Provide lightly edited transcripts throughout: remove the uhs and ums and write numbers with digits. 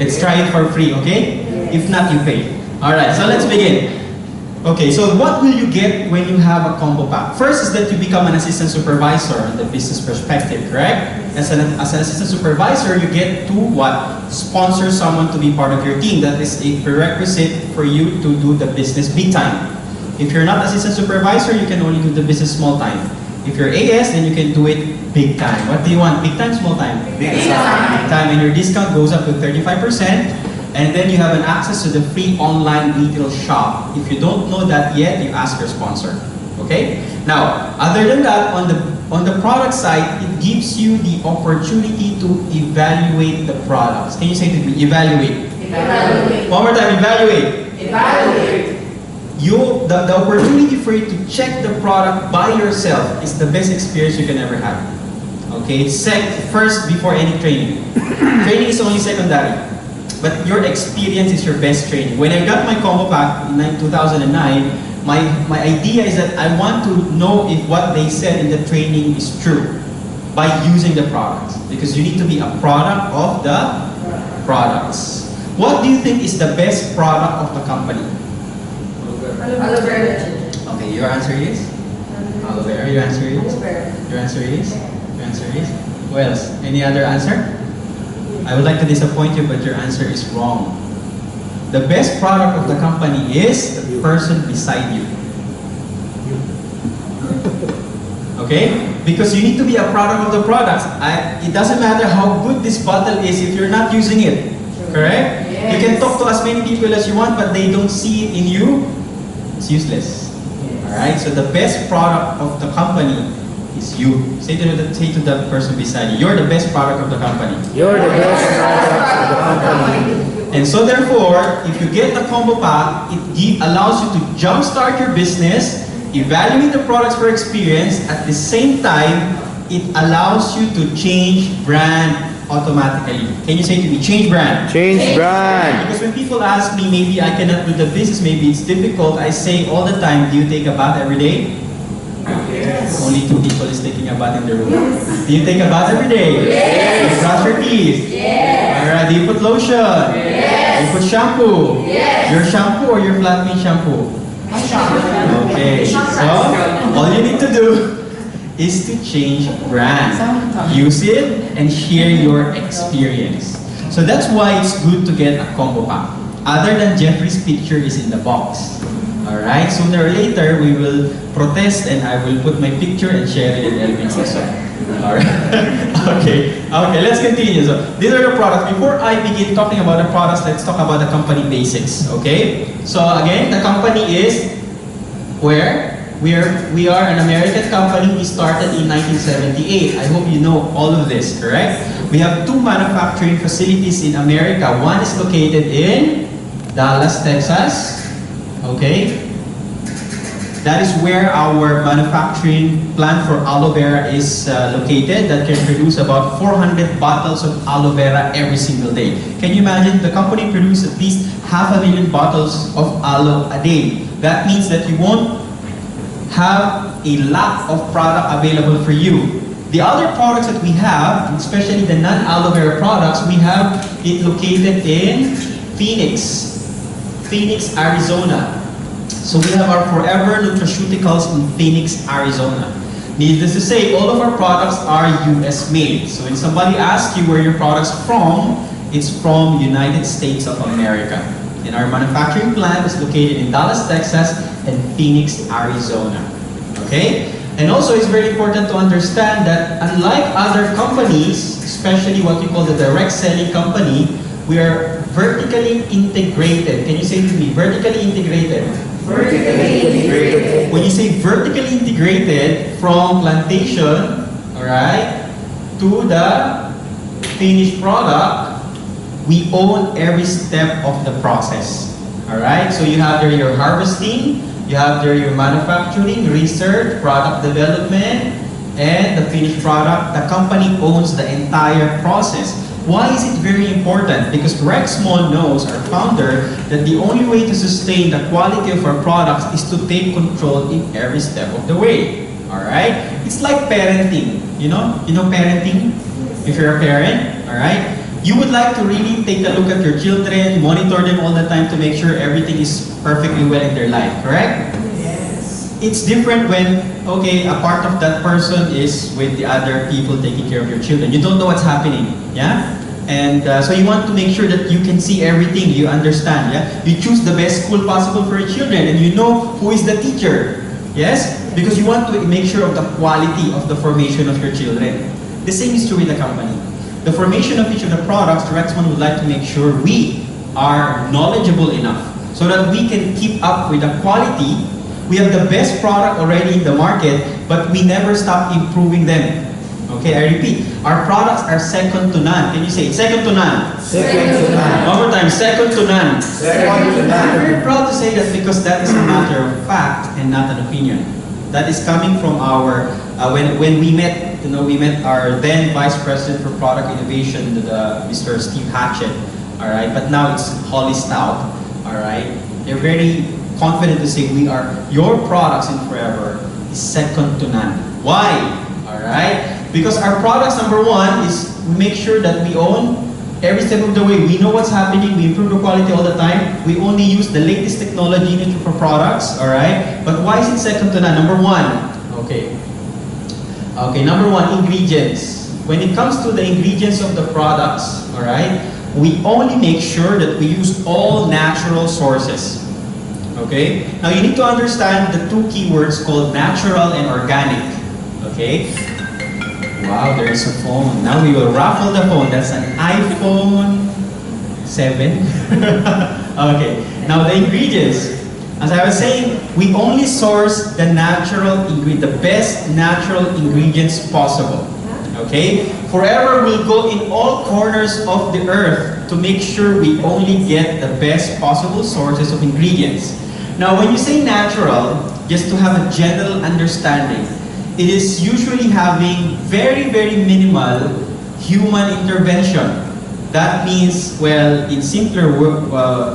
Let's try it for free, okay? If not, you pay. Alright, so let's begin. Okay, so what will you get when you have a combo pack? First is that you become an assistant supervisor in the business perspective, correct? As an assistant supervisor, you get to what? Sponsor someone to be part of your team. That is a prerequisite for you to do the business big time. If you're not assistant supervisor, you can only do the business small time. If you're AS, then you can do it big time. What do you want? Big time, small time? Big time. Big time, and your discount goes up to 35%. And then you have an access to the free online retail shop. If you don't know that yet, you ask your sponsor. Okay? Now, other than that, on the product side, it gives you the opportunity to evaluate the products. Can you say to me, evaluate? Evaluate. One more time, evaluate. Evaluate. The opportunity for you to check the product by yourself is the best experience you can ever have. Okay? First, before any training. Training is only secondary. But your experience is your best training. When I got my combo pack in 2009, my idea is that I want to know if what they said in the training is true by using the products. Because you need to be a product of the products. What do you think is the best product of the company? Aloe vera. Okay, your answer is? Aloe vera. Your answer is? Your answer is? Your answer is? Who else? Any other answer? I would like to disappoint you, but your answer is wrong. The best product of the company is the person beside you. Okay? Because you need to be a product of the products. It doesn't matter how good this bottle is if you're not using it. Correct? Yes. You can talk to as many people as you want, but they don't see it in you. It's useless. Alright? So the best product of the company is you. Say to the person beside you, you're the best product of the company. You're the best product of the company. And so therefore, if you get the combo pack, it allows you to jumpstart your business, evaluate the products for experience. At the same time, it allows you to change brand automatically. Can you say to me, change brand? Change brand. Because when people ask me, maybe I cannot do the business, maybe it's difficult, I say all the time, do you take a bath every day? Yes. Only 2 people is taking a bath in the room. Yes. Do you take a bath every day? Yes. Do you brush your teeth? Yes. Alright, do you put lotion? Yes. Do you put shampoo? Yes. Your shampoo or your flatmate shampoo? Okay, so all you need to do is to change brand. Use it and share your experience. So that's why it's good to get a combo pack. Other than Jeffrey's picture is in the box. Alright, sooner or later we will protest and I will put my picture and share it in Elvin's also. Alright, okay, let's continue. So these are the products. Before I begin talking about the products, let's talk about the company basics, okay? So again, the company is where? We are an American company. We started in 1978. I hope you know all of this, correct? We have 2 manufacturing facilities in America. One is located in Dallas, Texas. Okay? That is where our manufacturing plant for aloe vera is located. That can produce about 400 bottles of aloe vera every single day. Can you imagine? The company produces at least 500,000 bottles of aloe a day. That means that you won't have a lack of product available for you. The other products that we have, especially the non-aloe vera products, we have it located in Phoenix, Arizona. So we have our Forever Nutraceuticals in Phoenix, Arizona. Needless to say, all of our products are US made. So when somebody asks you where your product's from, it's from United States of America. And our manufacturing plant is located in Dallas, Texas and Phoenix, Arizona. Okay? And also it's very important to understand that unlike other companies, especially what we call the direct selling company, we are vertically integrated. Can you say to me, vertically integrated? Vertically integrated. When you say vertically integrated, from plantation, alright, to the finished product, we own every step of the process. Alright, so you have there your harvesting, you have there your manufacturing, research, product development, and the finished product. The company owns the entire process. Why is it very important? Because Rex Mon knows, our founder, that the only way to sustain the quality of our products is to take control in every step of the way. Alright? It's like parenting. You know parenting? If you're a parent, alright? You would like to really take a look at your children, monitor them all the time to make sure everything is perfectly well in their life, correct? Yes. It's different when, okay, a part of that person is with the other people taking care of your children. You don't know what's happening, yeah? And so you want to make sure that you can see everything, you understand, yeah? You choose the best school possible for your children and you know who is the teacher, yes? Because you want to make sure of the quality of the formation of your children. The same is true with the company. The formation of each of the products, Rexmon would like to make sure we are knowledgeable enough so that we can keep up with the quality. We have the best product already in the market, but we never stop improving them. Okay, I repeat, our products are second to none. Can you say it? Second to none. Second to none. One more time, second to none. Second to I'm none. very proud to say that because that is a matter of fact and not an opinion. That is coming from our, when we met, we met our then Vice President for Product Innovation, Mr. Steve Hatchett, all right? But now it's Holly Stout, all right? They're very confident to say your products in Forever is second to none. Why? All right? Because our products, number one, is we make sure that we own every step of the way. We know what's happening. We improve the quality all the time. We only use the latest technology in each of our products. All right. But why is it second to none? Number one. Okay. Okay. Number one, ingredients. When it comes to the ingredients of the products, all right, we only make sure that we use all natural sources. Okay. Now you need to understand the two keywords called natural and organic. Okay. Wow, there is a phone. Now we will raffle the phone. That's an iPhone 7. Okay, now the ingredients. As I was saying, we only source the natural the best natural ingredients possible. Okay? Forever will go in all corners of the earth to make sure we only get the best possible sources of ingredients. Now, when you say natural, just to have a general understanding, it is usually having very, very minimal human intervention. That means, well, in simpler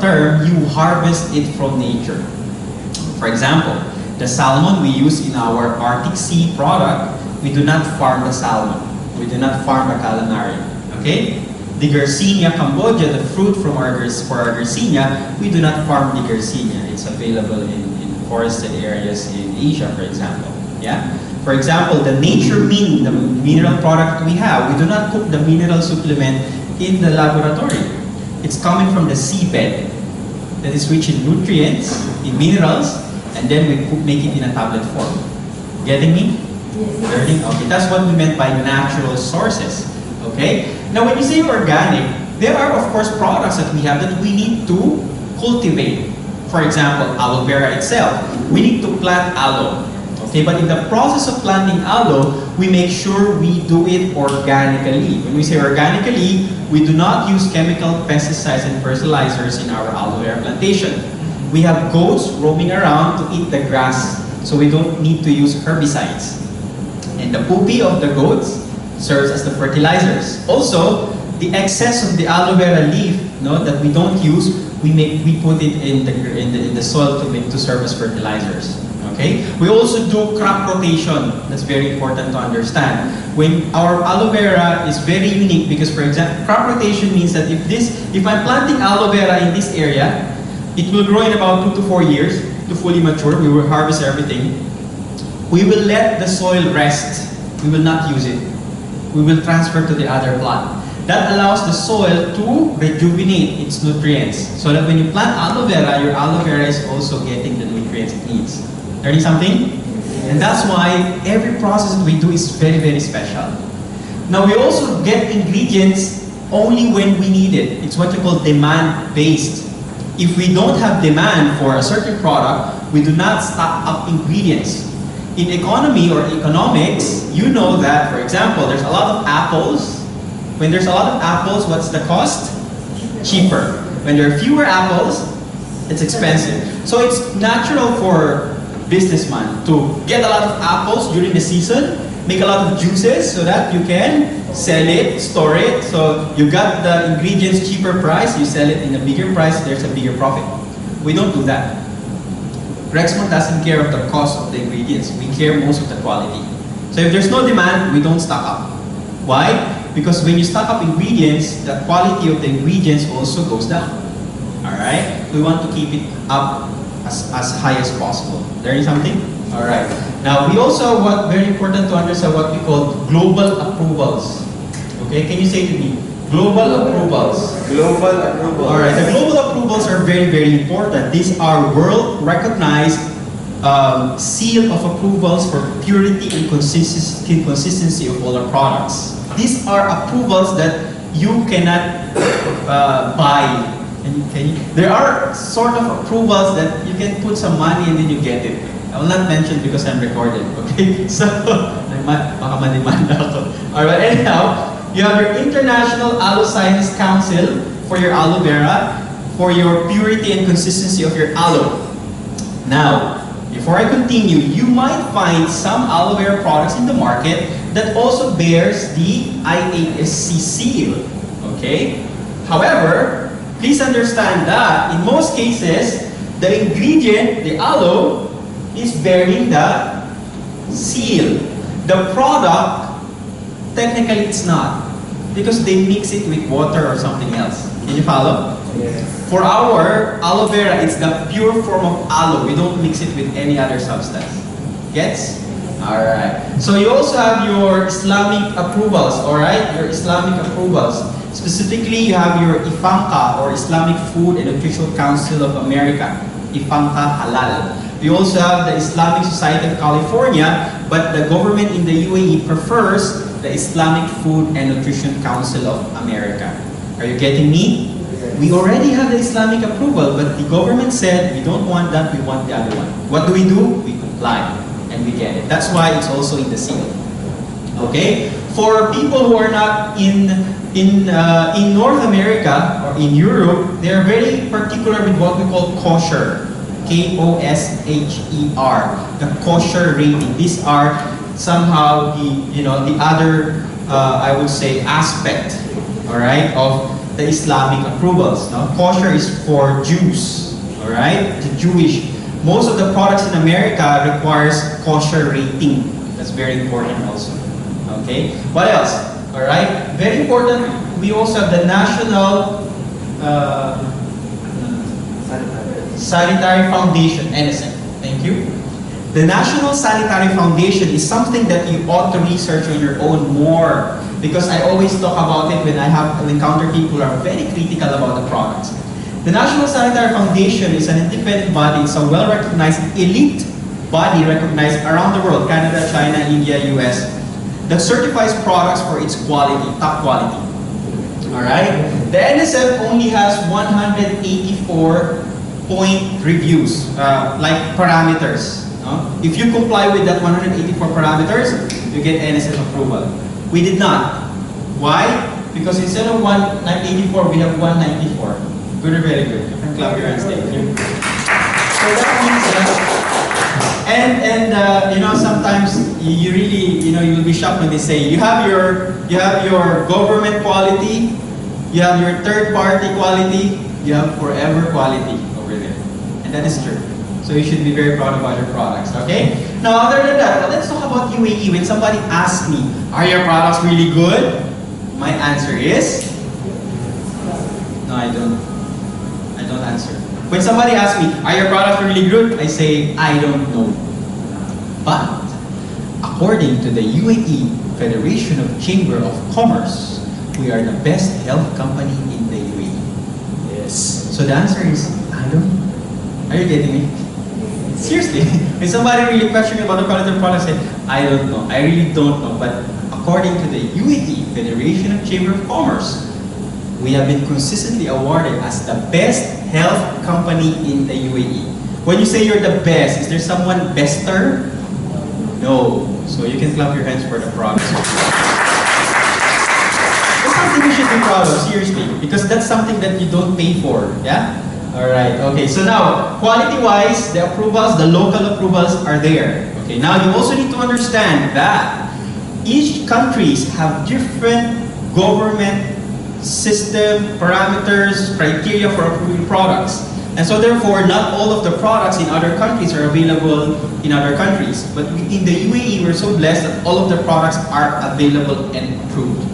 term, you harvest it from nature. For example, the salmon we use in our Arctic Sea product, we do not farm the salmon. We do not farm the calamari. Okay? The Garcinia Cambodia, the fruit from our Garcinia, we do not farm the Garcinia. It's available in forested areas in Asia, for example. Yeah? For example, the Nature Min, the mineral product we have, we do not cook the mineral supplement in the laboratory. It's coming from the seabed that is rich in nutrients, in minerals, and then we make it in a tablet form. Getting me? Learning? Okay, that's what we meant by natural sources. Okay? Now, when you say organic, there are, of course, products that we have that we need to cultivate. For example, aloe vera itself. We need to plant aloe. Okay, but in the process of planting aloe, we make sure we do it organically. When we say organically, we do not use chemical pesticides and fertilizers in our aloe vera plantation. We have goats roaming around to eat the grass, so we don't need to use herbicides. And the poopy of the goats serves as the fertilizers. Also, the excess of the aloe vera leaf, that we don't use, we put it in the soil to serve as fertilizers. Okay? We also do crop rotation. That's very important to understand. When our aloe vera is very unique because, for example, crop rotation means that if I'm planting aloe vera in this area, it will grow in about 2 to 4 years to fully mature. We will harvest everything. We will let the soil rest. We will not use it. We will transfer to the other plant. That allows the soil to rejuvenate its nutrients. So that when you plant aloe vera, your aloe vera is also getting the nutrients it needs. Learning something? And that's why every process that we do is very, very special. Now we also get ingredients only when we need it. It's what you call demand-based. If we don't have demand for a certain product, we do not stock up ingredients. In economy or economics, you know that, for example, there's a lot of apples. When there's a lot of apples, what's the cost? Cheaper. When there are fewer apples, it's expensive. So it's natural for businessman to get a lot of apples during the season, make a lot of juices so that you can sell it, store it. So you got the ingredients cheaper price, you sell it in a bigger price, there's a bigger profit. We don't do that. Rexmon doesn't care of the cost of the ingredients. We care most of the quality. So if there's no demand, we don't stock up. Why? Because when you stock up ingredients, the quality of the ingredients also goes down. Alright? We want to keep it up as high as possible. Learning something? Alright. Now, we also want, very important to understand what we call global approvals. Okay, can you say to me? Global approvals. Global approval. Alright, the global approvals are very, very important. These are world-recognized seal of approvals for purity and consistency of all our products. These are approvals that you cannot buy. There are sort of approvals that you can put some money and then you get it. I will not mention because I'm recorded, okay? So, baka madimanda ako. Alright, anyhow, you have your International Aloe Science Council for your aloe vera, for your purity and consistency of your aloe. Now, before I continue, you might find some aloe vera products in the market that also bears the IASC seal, okay? However, please understand that in most cases, the ingredient, the aloe, is bearing the seal. The product, technically it's not, because they mix it with water or something else. Can you follow? Yes. For our aloe vera, it's the pure form of aloe. We don't mix it with any other substance. Gets? Alright. So you also have your Islamic approvals, alright? Your Islamic approvals. Specifically, you have your IFANCA, or Islamic Food and Nutrition Council of America. IFANCA Halal. We also have the Islamic Society of California, but the government in the UAE prefers the Islamic Food and Nutrition Council of America. Are you getting me? We already have the Islamic approval, but the government said we don't want that, we want the other one. What do? We comply and we get it. That's why it's also in the seal. Okay? For people who are not in North America or in Europe, they are very particular with what we call kosher. K-O-S-H-E-R, the kosher rating. These are somehow the other, I would say, aspect, all right, of the Islamic approvals. Now, kosher is for Jews, all right, the Jewish. Most of the products in America requires kosher rating. That's very important also. Okay, what else? All right, very important. We also have the National Sanitary Foundation, NSF. Thank you. The National Sanitary Foundation is something that you ought to research on your own more, because I always talk about it when I encounter people who are very critical about the products. The National Sanitary Foundation is an independent body. It's a well-recognized elite body recognized around the world, Canada, China, India, US, that certifies products for its quality, top quality. Alright? The NSF only has 184 point reviews, like parameters. If you comply with that 184 parameters, you get NSF approval. We did not. Why? Because instead of 184, we have 194. Good or very good? You can clap your hands. Thank you. So that means sometimes you really, you'll be shocked when they say you have your government quality, you have your third party quality, you have forever quality over there. And that is true. So you should be very proud about your products, okay? Now, other than that, let's talk about UAE. When somebody asks me, are your products really good? My answer is, no, I don't answer. When somebody asks me, are your products really good? I say, I don't know. But, according to the UAE Federation of Chamber of Commerce, we are the best health company in the UAE. Yes. So the answer is, I don't know. Are you getting me? Seriously, when somebody really questioned me about the quality of the product, I said, I don't know. I really don't know. But according to the UAE Federation of Chamber of Commerce, we have been consistently awarded as the best health company in the UAE. When you say you're the best, is there someone bester? No. So you can clap your hands for the product. That's something you should be proud of, seriously, because that's something that you don't pay for, yeah? Alright, okay, so now, quality-wise, the approvals, the local approvals are there. Okay, now you also need to understand that each countries have different government system, parameters, criteria for approving products. And so therefore, not all of the products in other countries are available in other countries. But in the UAE, we're so blessed that all of the products are available and approved.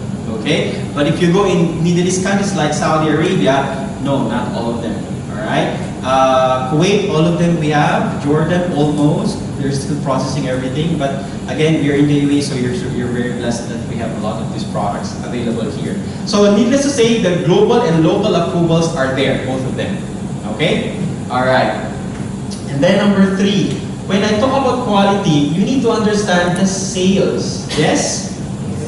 Okay? But if you go in Middle East countries like Saudi Arabia, no, not all of them. Alright? Kuwait, all of them we have. Jordan, almost. They're still processing everything. But again, we're in the UAE, so you're very blessed that we have a lot of these products available here. So needless to say, the global and local approvals are there, both of them. Okay? Alright. And then number 3, when I talk about quality, you need to understand the sales. Yes?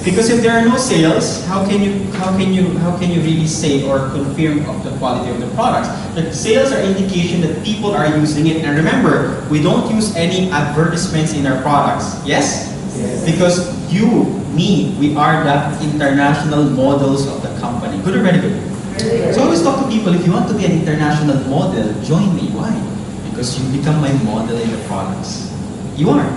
Because if there are no sales, how can you really say or confirm of the quality of the products? The sales are indication that people are using it. And remember, we don't use any advertisements in our products. Yes? Yes. Because you, me, we are the international models of the company. Good or very good? So I always talk to people, if you want to be an international model, join me. Why? Because you become my model in the products. You are.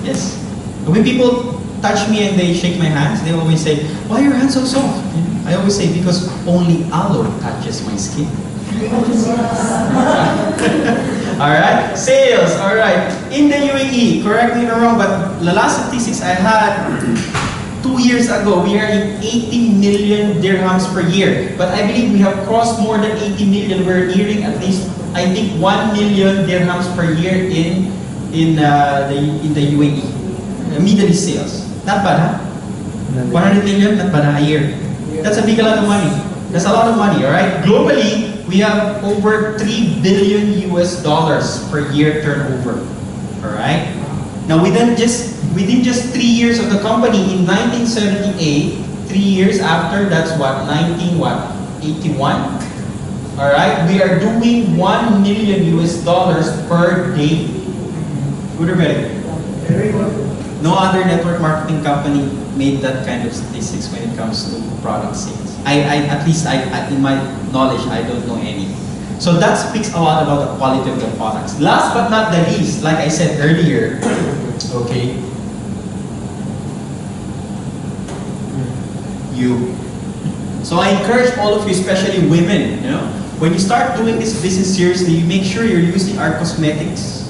Yes. And when people touch me and they shake my hands, they always say, why are your hands so soft? I always say, because only aloe touches my skin. Alright, sales, alright. In the UAE, correct me if I'm wrong, but the last statistics I had 2 years ago, we are in 80 million dirhams per year. But I believe we have crossed more than 80 million. We're nearing at least, I think, 1 million dirhams per year in the UAE. Middle East sales. Not bad, huh? 100 million, not bad, a year. That's a lot of money. That's a lot of money, alright? Globally, we have over 3 billion US dollars per year turnover. Alright? Now, within just 3 years of the company, in 1978, 3 years after, that's what, 1981? Alright? We are doing 1 million US dollars per day. Good or bad? Very good. No other network marketing company made that kind of statistics when it comes to product sales. At least in my knowledge, I don't know any. So that speaks a lot about the quality of the products. Last but not the least, like I said earlier, okay, you. So I encourage all of you, especially women, you know, when you start doing this business seriously, you make sure you're using our cosmetics.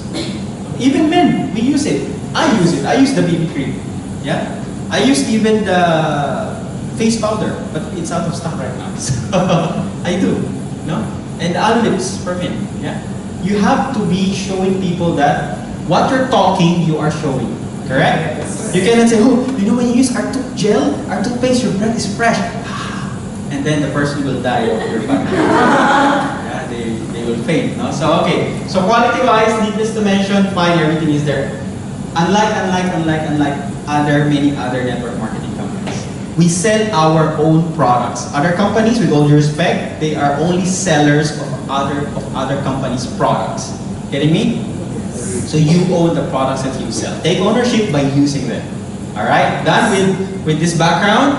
Even men, we use it. I use it. I use the BB cream. Yeah. I use even the face powder, but it's out of stock right now. So I do. No? And aloe lips for men. Yeah. You have to be showing people that what you're talking, you are showing. Correct? Yes. You cannot say, oh, you know when you use our tooth gel, our toothpaste, your breath is fresh. And then the person will die of your back. Yeah, they will faint. No? So okay. So quality-wise, needless to mention, fine, everything is there. Unlike many other network marketing companies, we sell our own products. Other companies, with all due respect, they are only sellers of other companies' products. Getting me? So you own the products that you sell. Take ownership by using them. All right. Done with this background.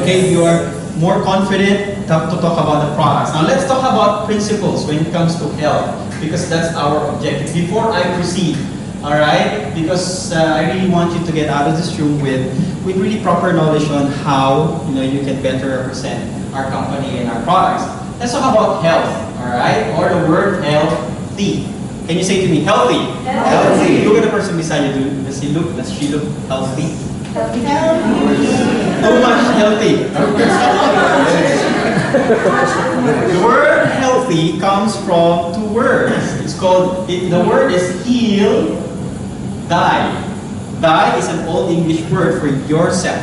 Okay, you are more confident to talk about the products. Now let's talk about principles when it comes to health, because that's our objective. Before I proceed. Alright, because I really want you to get out of this room with really proper knowledge on how you can better represent our company and our products. Let's talk about health, alright, or the word healthy. Can you say to me, healthy? Healthy. Look at the person beside you. Does she look healthy? Healthy. Too much healthy. The word healthy comes from 2 words. It's called, the word is heal, die. Die is an old English word for yourself.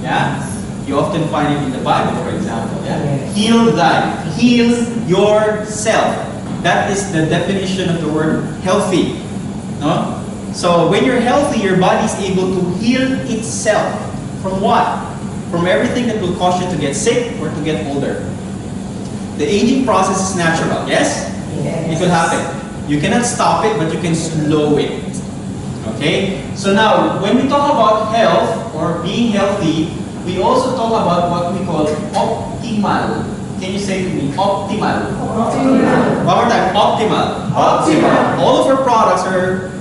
Yeah? You often find it in the Bible, for example. Yeah? Heal, die. Heal yourself. That is the definition of the word healthy. No? So when you're healthy, your body is able to heal itself. From what? From everything that will cause you to get sick or to get older. The aging process is natural, yes? Yes. It will happen. You cannot stop it, but you can slow it. Okay? So now, when we talk about health or being healthy, we also talk about what we call optimal. Can you say to me, optimal? Optimal. One more time, optimal. Optimal. All of our products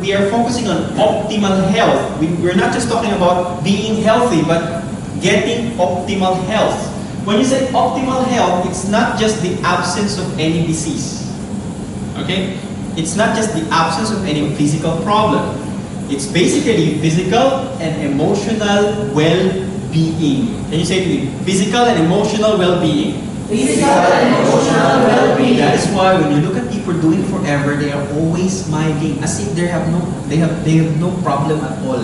we are focusing on optimal health. We're not just talking about being healthy, but getting optimal health. When you say optimal health, it's not just the absence of any disease. Okay? It's not just the absence of any physical problem. It's basically physical and emotional well being. Can you say to me, physical and emotional well-being? Physical and emotional well-being. That is why when you look at people doing forever, they are always smiling, as if they have no problem at all.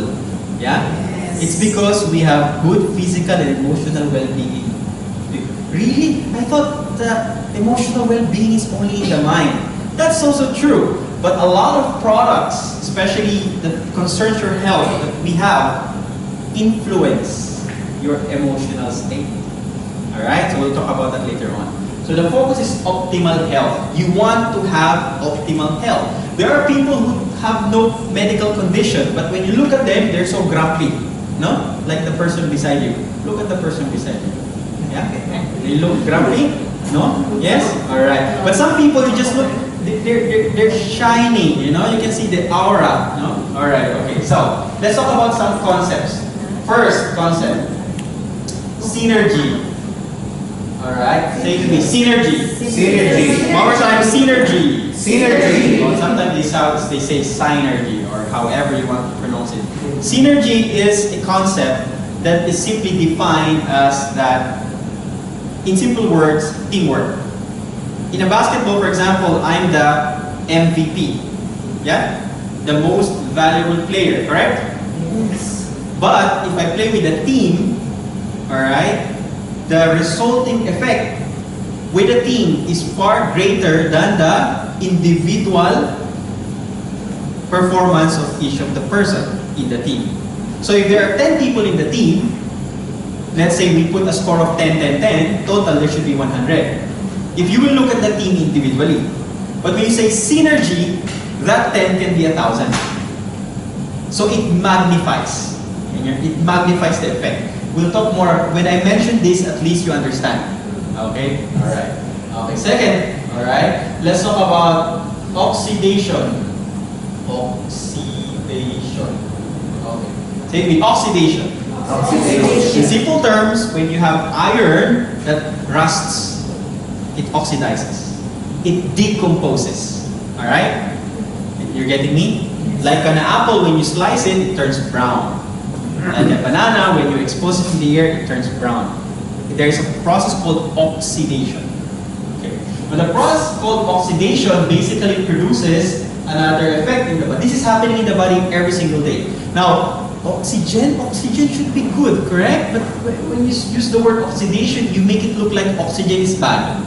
Yeah? Yes. It's because we have good physical and emotional well-being. Really? I thought that emotional well-being is only in the mind. That's also true. But a lot of products, especially that concerns your health that we have, influence your emotional state. Alright? So we'll talk about that later on. So the focus is optimal health. You want to have optimal health. There are people who have no medical condition, but when you look at them, they're so grumpy. No? Like the person beside you. Look at the person beside you. Yeah? They look grumpy? No? Yes? Alright. But some people, you just look, they're shining, you know? You can see the aura. No? Alright, okay. So, let's talk about some concepts. First concept. Synergy. Alright? Say to me, synergy. Synergy. One more time, synergy. Synergy. Well, sometimes they say synergy, or however you want to pronounce it. Synergy is a concept that is simply defined as that, in simple words, teamwork. In a basketball, for example, I'm the MVP. Yeah? The most valuable player, correct? Yes. But if I play with a team, alright, the resulting effect with a team is far greater than the individual performance of each of the person in the team. So if there are 10 people in the team, let's say we put a score of 10, 10, 10, total there should be 100. If you will look at the team individually. But when you say synergy, that 10 can be 1,000. So it magnifies. It magnifies the effect. We'll talk more. When I mention this, at least you understand. Okay? Alright. Okay. Second, alright, let's talk about oxidation. Oxidation. Okay. Say it with oxidation. In simple terms, when you have iron that rusts, it oxidizes. It decomposes. Alright? You're getting me? Like an apple, when you slice it, it turns brown. Like a banana, when you expose it to the air, it turns brown. There is a process called oxidation. Okay. But the process called oxidation basically produces another effect in the body. This is happening in the body every single day. Now, oxygen should be good, correct? But when you use the word oxidation, you make it look like oxygen is bad.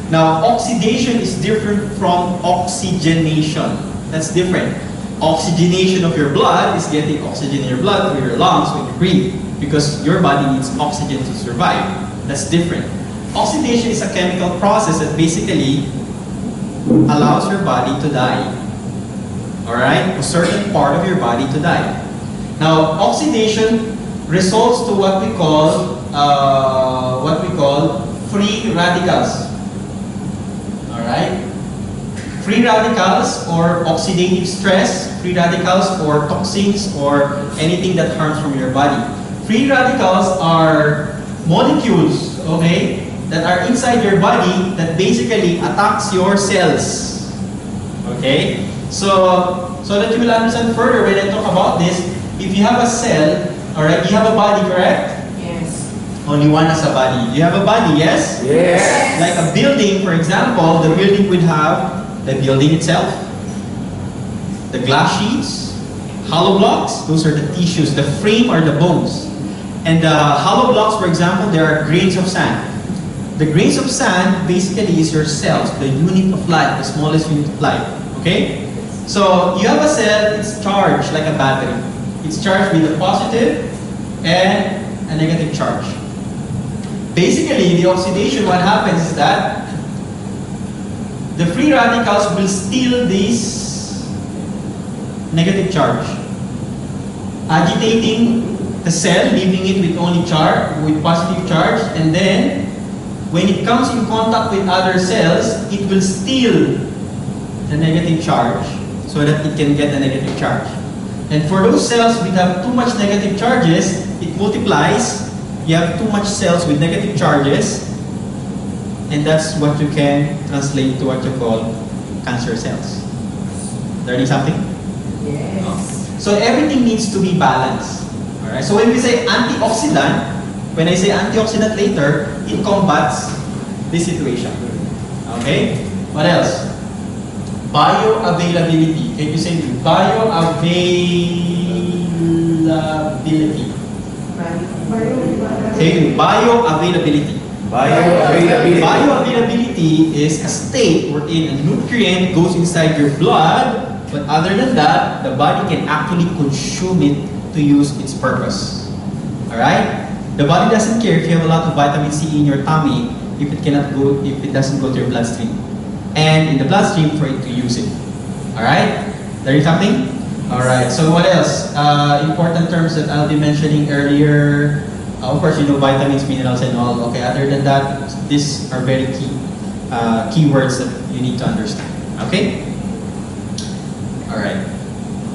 Now, oxidation is different from oxygenation. That's different. Oxygenation of your blood is getting oxygen in your blood through your lungs when you breathe, because your body needs oxygen to survive. That's different. Oxidation is a chemical process that basically allows your body to die. Alright? A certain part of your body to die. Now, oxidation results to what we call free radicals. Alright? Free radicals or oxidative stress, free radicals or toxins or anything that harms from your body. Free radicals are molecules, okay, that are inside your body that basically attacks your cells. Okay? So that you will understand further when I talk about this, if you have a cell, alright, you have a body, correct? Yes. Only one has a body. You have a body, yes? Yes. Like a building, for example, the building would have the building itself, the glass sheets, hollow blocks, those are the tissues, the frame are the bones. And the hollow blocks, for example, there are grains of sand. The grains of sand basically is your cells, the unit of life, the smallest unit of life. Okay? So you have a cell, it's charged like a battery. It's charged with a positive and a negative charge. Basically, the oxidation, what happens is that the free radicals will steal this negative charge, agitating the cell, leaving it with only charge, with positive charge, and then when it comes in contact with other cells, it will steal the negative charge so that it can get a negative charge. And for those cells which have too much negative charges, it multiplies. You have too much cells with negative charges, and that's what you can translate to what you call cancer cells. Learning something? Yes. So everything needs to be balanced. Alright? So when we say antioxidant, When I say antioxidant later, it combats this situation. Okay? What else? Bioavailability. Can you say bioavailability? Say bioavailability. Bioavailability. Bioavailability is a state wherein a nutrient goes inside your blood, but other than that, the body can actually consume it to use its purpose. Alright? The body doesn't care if you have a lot of vitamin C in your tummy if it doesn't go to your bloodstream. And in the bloodstream for it to use it. Alright? Learning something? Alright, so what else? Important terms that I'll be mentioning earlier. Of course, you know vitamins, minerals, and all. Okay, other than that, these are very key words that you need to understand. Okay? Alright.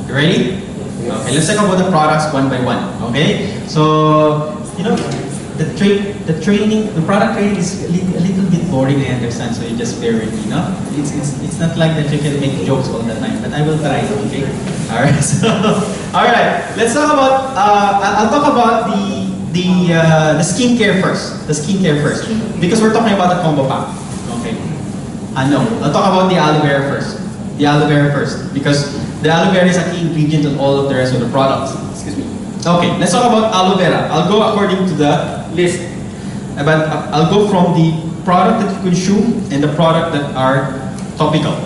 You ready? Yes. Okay, let's talk about the products one by one. Okay? So, you know, the product training is a little bit boring, I understand, so you just bear with me, no? It's not like that you can make jokes all the time, but I will try, okay? Alright, so, alright, let's talk about, I'll talk about the skincare first. The skincare first. Because we're talking about the combo pack. Okay? No, I'll talk about the aloe vera first. The aloe vera first. Because the aloe vera is a key ingredient in all of the rest of the products. Excuse me. Okay, let's talk about aloe vera. I'll go according to the list. But I'll go from the product that you consume and the product that are topical.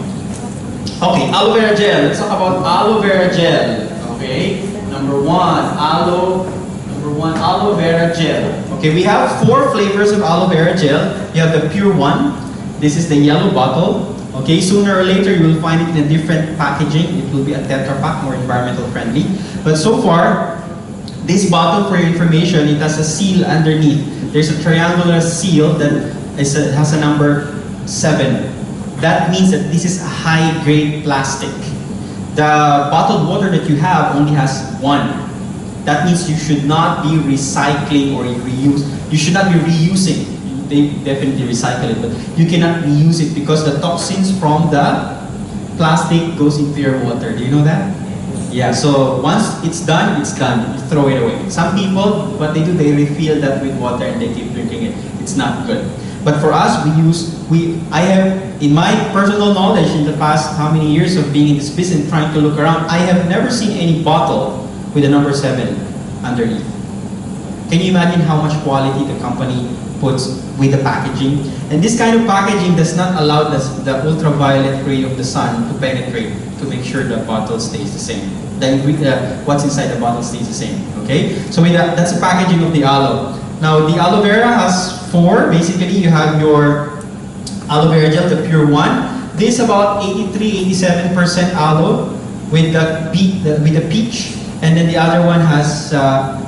Okay, aloe vera gel. Let's talk about aloe vera gel. Okay, number one, aloe vera gel. Okay, we have 4 flavors of aloe vera gel. You have the pure one. This is the yellow bottle. Okay, sooner or later you will find it in a different packaging. It will be a Tetra Pak, more environmental friendly. But so far, this bottle, for your information, it has a seal underneath. There's a triangular seal that has a number 7. That means that this is a high-grade plastic. The bottled water that you have only has 1. That means you should not be recycling or reuse. You should not be reusing. They definitely recycle it, but you cannot reuse it because the toxins from the plastic goes into your water. Do you know that? Yeah, so once it's done, it's done. You throw it away. Some people, what they do, they refill that with water and they keep drinking it. It's not good. But for us, I have, in my personal knowledge in the past how many years of being in this business, trying to look around, I have never seen any bottle with a number 7 underneath. Can you imagine how much quality the company puts with the packaging? And this kind of packaging does not allow the ultraviolet ray of the sun to penetrate to make sure the bottle stays the same. What's inside the bottle stays the same. Okay? So that's the packaging of the aloe. Now the aloe vera has 4. Basically, you have your aloe vera gel, the pure one. This is about 83-87% aloe with the peach. And then the other one has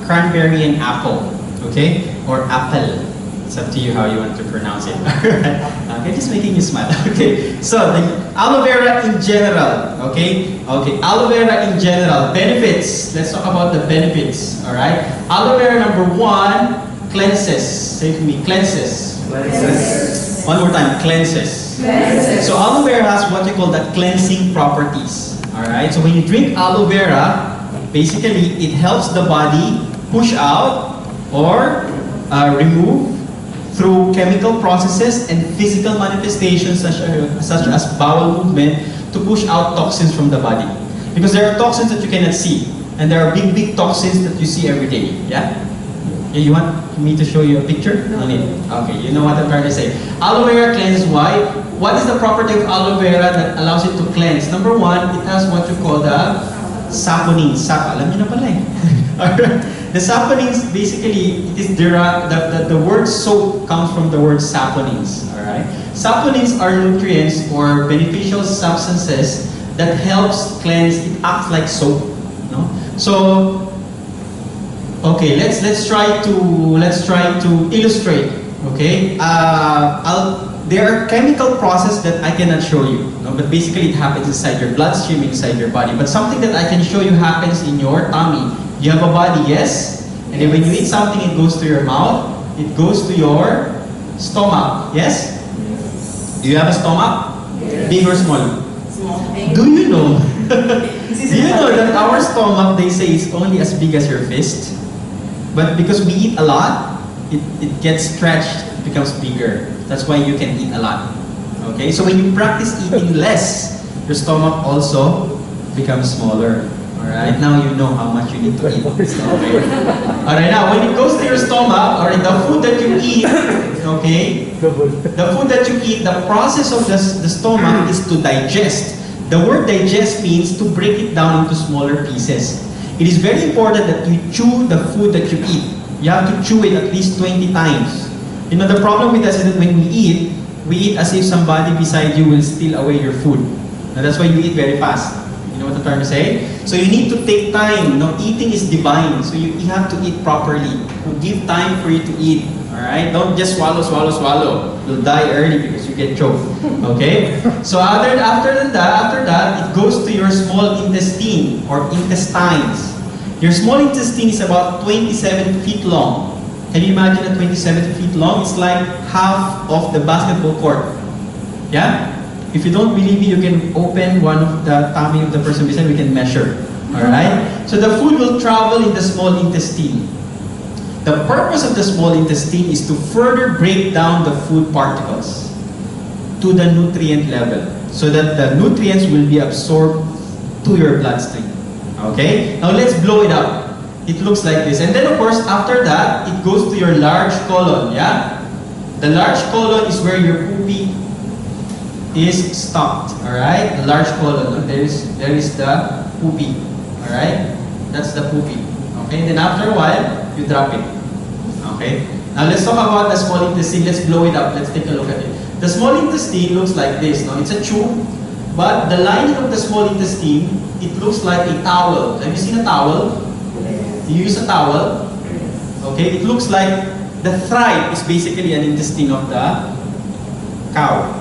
cranberry and apple, okay? Or apple. It's up to you how you want to pronounce it. Okay, just making you smile. Okay, so the aloe vera in general, okay? Okay, aloe vera in general. Benefits. Let's talk about the benefits, all right? Aloe vera number 1, cleanses. Say to me, cleanses. Cleanses. One more time, cleanses. Cleanses. So aloe vera has what we call the cleansing properties, all right? So when you drink aloe vera, basically, it helps the body push out or remove through chemical processes and physical manifestations such as bowel movement to push out toxins from the body. Because there are toxins that you cannot see, and there are big toxins that you see every day. Yeah? You want me to show you a picture? No need. Okay, you know what I'm trying to say. Aloe vera cleanses. Why? What is the property of aloe vera that allows it to cleanse? Number 1, it has what you call the saponins. Alam niyo na pala eh. The saponins, basically, it is the word soap comes from the word saponins. Alright? Saponins are nutrients or beneficial substances that helps cleanse. It acts like soap. No? So, okay, let's try to illustrate. Okay? There are chemical processes that I cannot show you, no? But basically it happens inside your bloodstream, inside your body. But something that I can show you happens in your tummy. You have a body, yes? And then when you eat something, it goes to your mouth, it goes to your stomach, yes? Do you have a stomach? Yes. Big or small? Small. Do you know? Do you know that our stomach, they say, is only as big as your fist? But because we eat a lot, it gets stretched, it becomes bigger. That's why you can eat a lot. Okay, so when you practice eating less, your stomach also becomes smaller. Alright, now you know how much you need to eat. Okay. Alright, now when it goes to your stomach, or the food that you eat, okay, the food that you eat, the process of the stomach is to digest. The word digest means to break it down into smaller pieces. It is very important that you chew the food that you eat. You have to chew it at least 20 times. You know, the problem with us is that when we eat as if somebody beside you will steal away your food. Now that's why you eat very fast. You know what I'm trying to say? So you need to take time. You know, eating is divine. So you have to eat properly. Give time for you to eat. Alright? Don't just swallow, swallow, swallow. You'll die early because you get choked. Okay? So after that, it goes to your small intestine or intestines. Your small intestine is about 27 feet long. Can you imagine a 27 feet long? It's like half of the basketball court. Yeah? If you don't believe me, you can open one of the tummy of the person beside, we can measure. Alright? So the food will travel in the small intestine. The purpose of the small intestine is to further break down the food particles to the nutrient level so that the nutrients will be absorbed to your bloodstream. Okay? Now let's blow it up. It looks like this. And then of course, after that, it goes to your large colon. Yeah? The large colon is where your poopy is stopped. Alright? The large colon. There is the poopy. Alright? That's the poopy. Okay? And then after a while, you drop it. Okay? Now let's talk about the small intestine. Let's blow it up. Let's take a look at it. The small intestine looks like this. No? It's a tube. But the lining of the small intestine, it looks like a towel. Have you seen a towel? You use a towel? Okay? It looks like the thigh is basically an intestine of the cow.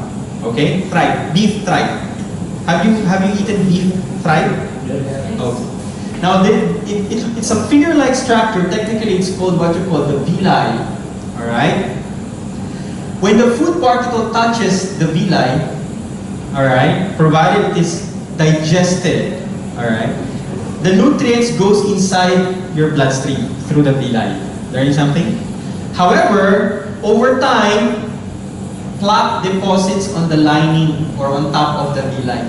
Okay? Thigh. Beef thigh. Have you eaten beef thigh? Yes. Okay. Now, it's a finger-like structure. Technically, it's called what you call the villi. Alright? When the food particle touches the villi, alright, provided it is digested, alright, the nutrients goes inside your bloodstream through the villi. Learning something? However, over time, plaque deposits on the lining or on top of the villi.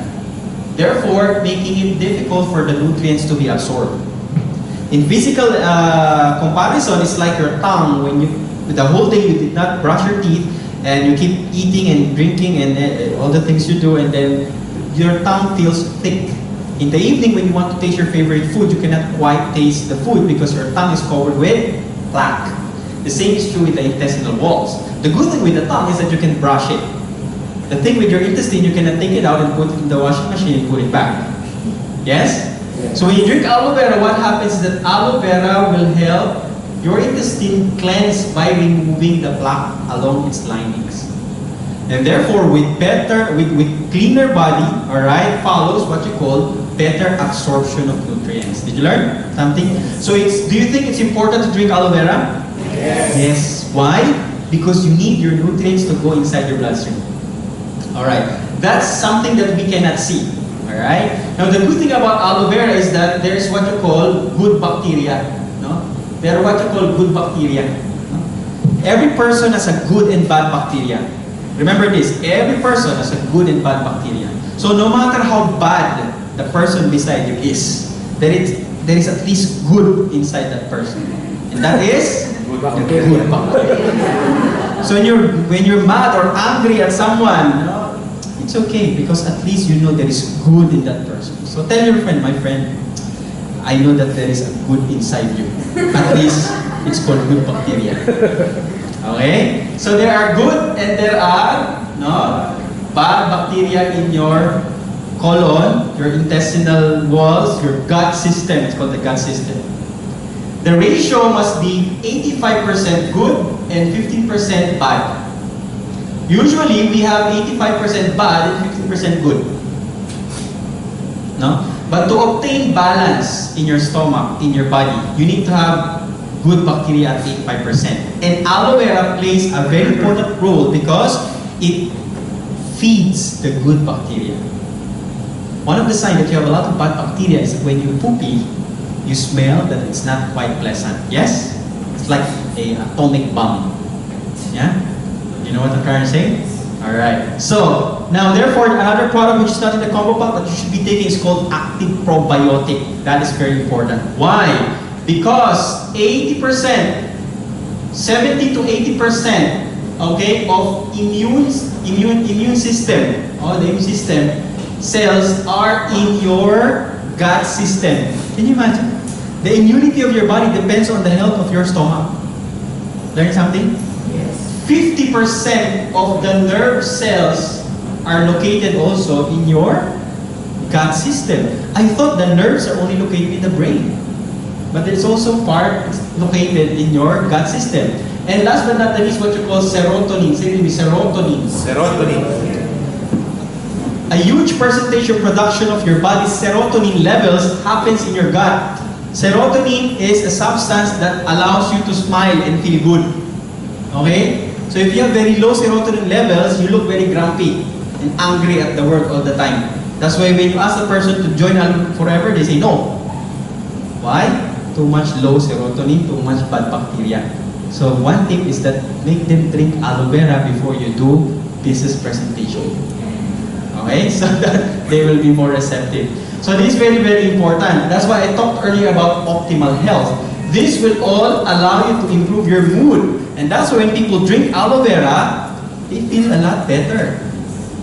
Therefore, making it difficult for the nutrients to be absorbed. In physical comparison, it's like your tongue. When the whole day you did not brush your teeth and you keep eating and drinking and all the things you do, and then your tongue feels thick. In the evening, when you want to taste your favorite food, you cannot quite taste the food because your tongue is covered with plaque. The same is true with the intestinal walls. The good thing with the tongue is that you can brush it. The thing with your intestine, you cannot take it out and put it in the washing machine and put it back. Yes? So when you drink aloe vera, what happens is that aloe vera will help your intestine cleanse by removing the plaque along its linings. And therefore, with cleaner body, alright, follows what you call better absorption of nutrients. Did you learn something? So do you think it's important to drink aloe vera? Yes. Yes. Why? Because you need your nutrients to go inside your bloodstream. Alright, that's something that we cannot see. Alright? Now the good thing about aloe vera is that there's what you call good bacteria. No? There are what you call good bacteria. No? Every person has a good and bad bacteria. Remember this, every person has a good and bad bacteria. So no matter how bad the person beside you is, there is at least good inside that person. And that is the good bacteria. So when you're mad or angry at someone, it's okay because at least you know there is good in that person. So tell your friend, my friend, I know that there is a good inside you. At least it's called good bacteria. Okay? So there are good and there are bad bacteria in your colon, your intestinal walls, your gut system. It's called the gut system. The ratio must be 85% good and 15% bad. Usually, we have 85% bad and 15% good. No? But to obtain balance in your stomach, in your body, you need to have good bacteria at 85%. And aloe vera plays a very important role because it feeds the good bacteria. One of the signs that you have a lot of bad bacteria is that when you poopy, you smell that it's not quite pleasant. Yes? It's like a atomic bomb. Yeah? You know what I'm trying to say? Alright. So, now therefore, another product which is not in the combo pack that you should be taking is called active probiotic. That is very important. Why? Because 80%, 70 to 80%, okay, of immune system, the immune system cells are in your gut system. Can you imagine? The immunity of your body depends on the health of your stomach. Learn something? Yes. 50% of the nerve cells are located also in your gut system. I thought the nerves are only located in the brain, but it's also part located in your gut system. And last but not least, what you call serotonin. Say with me, serotonin. Serotonin. A huge percentage of production of your body's serotonin levels happens in your gut. Serotonin is a substance that allows you to smile and feel good. Okay? So if you have very low serotonin levels, you look very grumpy and angry at the world all the time. That's why when you ask a person to join forever, they say no. Why? Too much low serotonin, too much bad bacteria. So one tip is that make them drink aloe vera before you do business presentation. Okay? So that they will be more receptive. So this is very, very important. That's why I talked earlier about optimal health. This will all allow you to improve your mood. And that's why when people drink aloe vera, they feel a lot better.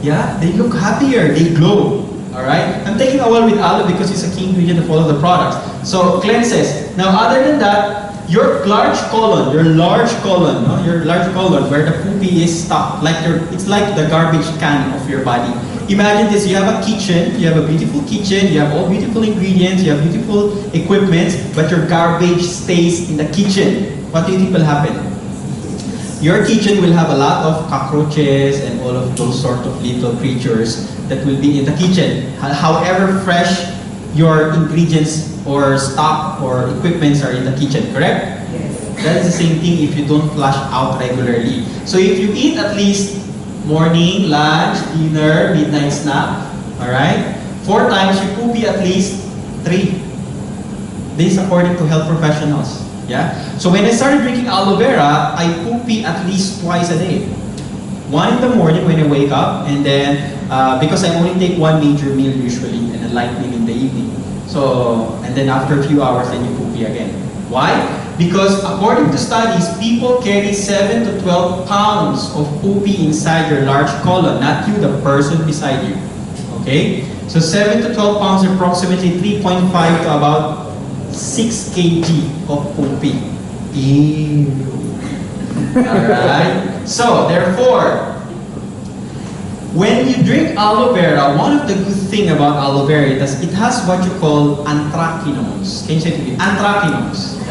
Yeah? They look happier. They glow. Alright? I'm taking a while with aloe because it's a key ingredient of all of the products. So, cleanses. Now, other than that, your large colon, where the poopy is stuck, it's like the garbage can of your body. Imagine this, you have a kitchen, you have a beautiful kitchen, you have all beautiful ingredients, you have beautiful equipment, but your garbage stays in the kitchen. What do you think will happen? Your kitchen will have a lot of cockroaches and all of those sort of little creatures that will be in the kitchen. However fresh your ingredients or stock or equipments are in the kitchen, correct? Yes. That is the same thing if you don't flush out regularly. So if you eat at least morning, lunch, dinner, midnight snack, alright? 4 times, you poopy at least 3. This according to health professionals. Yeah? So when I started drinking aloe vera, I poopy at least twice a day. 1 in the morning when I wake up, and then because I only take 1 major meal usually and a light meal in the evening. So, and then after a few hours, then you poopy again. Why? Because according to studies, people carry 7 to 12 pounds of poopy inside your large colon, not you, the person beside you. Okay? So 7 to 12 pounds, approximately 3.5 to about 6 kg of poopy. Ew. Alright? So, therefore, when you drink aloe vera, one of the good things about aloe vera is it has what you call anthracnose. Can you say it to me? Anthracnose.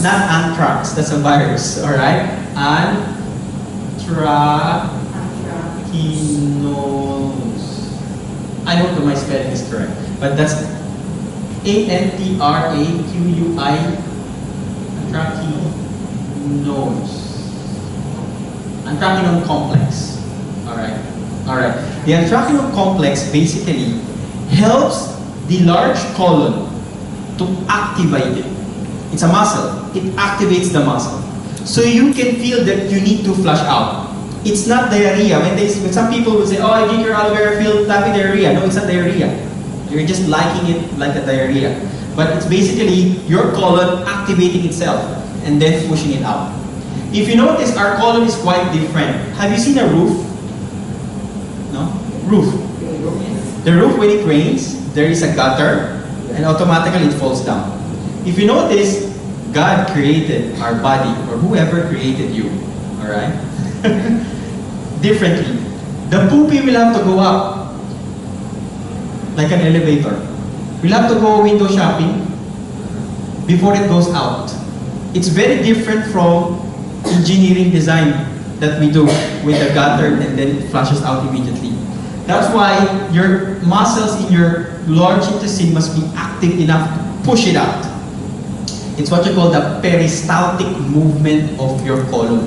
Not anthrax, that's a virus. Alright? Anthracnose. I hope that my spelling is correct. But that's A-N-T-R-A-Q-U-I. Anthracnose. Anthracnose complex. Alright. Alright. The anthracnose complex basically helps the large colon to activate it. It's a muscle. It activates the muscle. So you can feel that you need to flush out. It's not diarrhea. When some people will say, oh, I drink your aloe vera, feel happy diarrhea. No, it's not diarrhea. You're just liking it like a diarrhea. But it's basically your colon activating itself and then pushing it out. If you notice, our colon is quite different. Have you seen a roof? No? Roof. The roof, when it rains, there is a gutter and automatically it falls down. If you notice, God created our body, or whoever created you, alright? Differently. The poopy will have to go up, like an elevator. We'll have to go window shopping before it goes out. It's very different from engineering design that we do with the gutter and then it flushes out immediately. That's why your muscles in your large intestine must be active enough to push it out. It's what you call the peristaltic movement of your colon.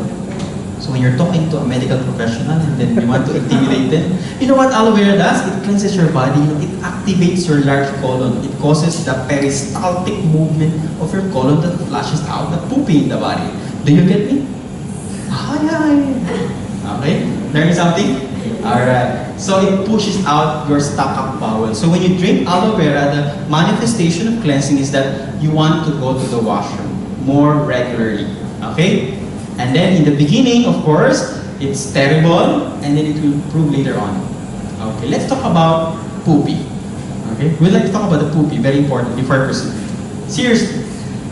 So when you're talking to a medical professional and then you want to intimidate them, you know what aloe vera does? It cleanses your body, it activates your large colon. It causes the peristaltic movement of your colon that flushes out the poopy in the body. Do you get me? Ah, yeah. Okay, learn something? Alright, so it pushes out your stuck-up bowel. So when you drink aloe vera, the manifestation of cleansing is that you want to go to the washroom more regularly. Okay? And then in the beginning, of course, it's terrible, and then it will improve later on. Okay, let's talk about poopy. Okay, we'd like to talk about the poopy, very important, before I proceed. Seriously,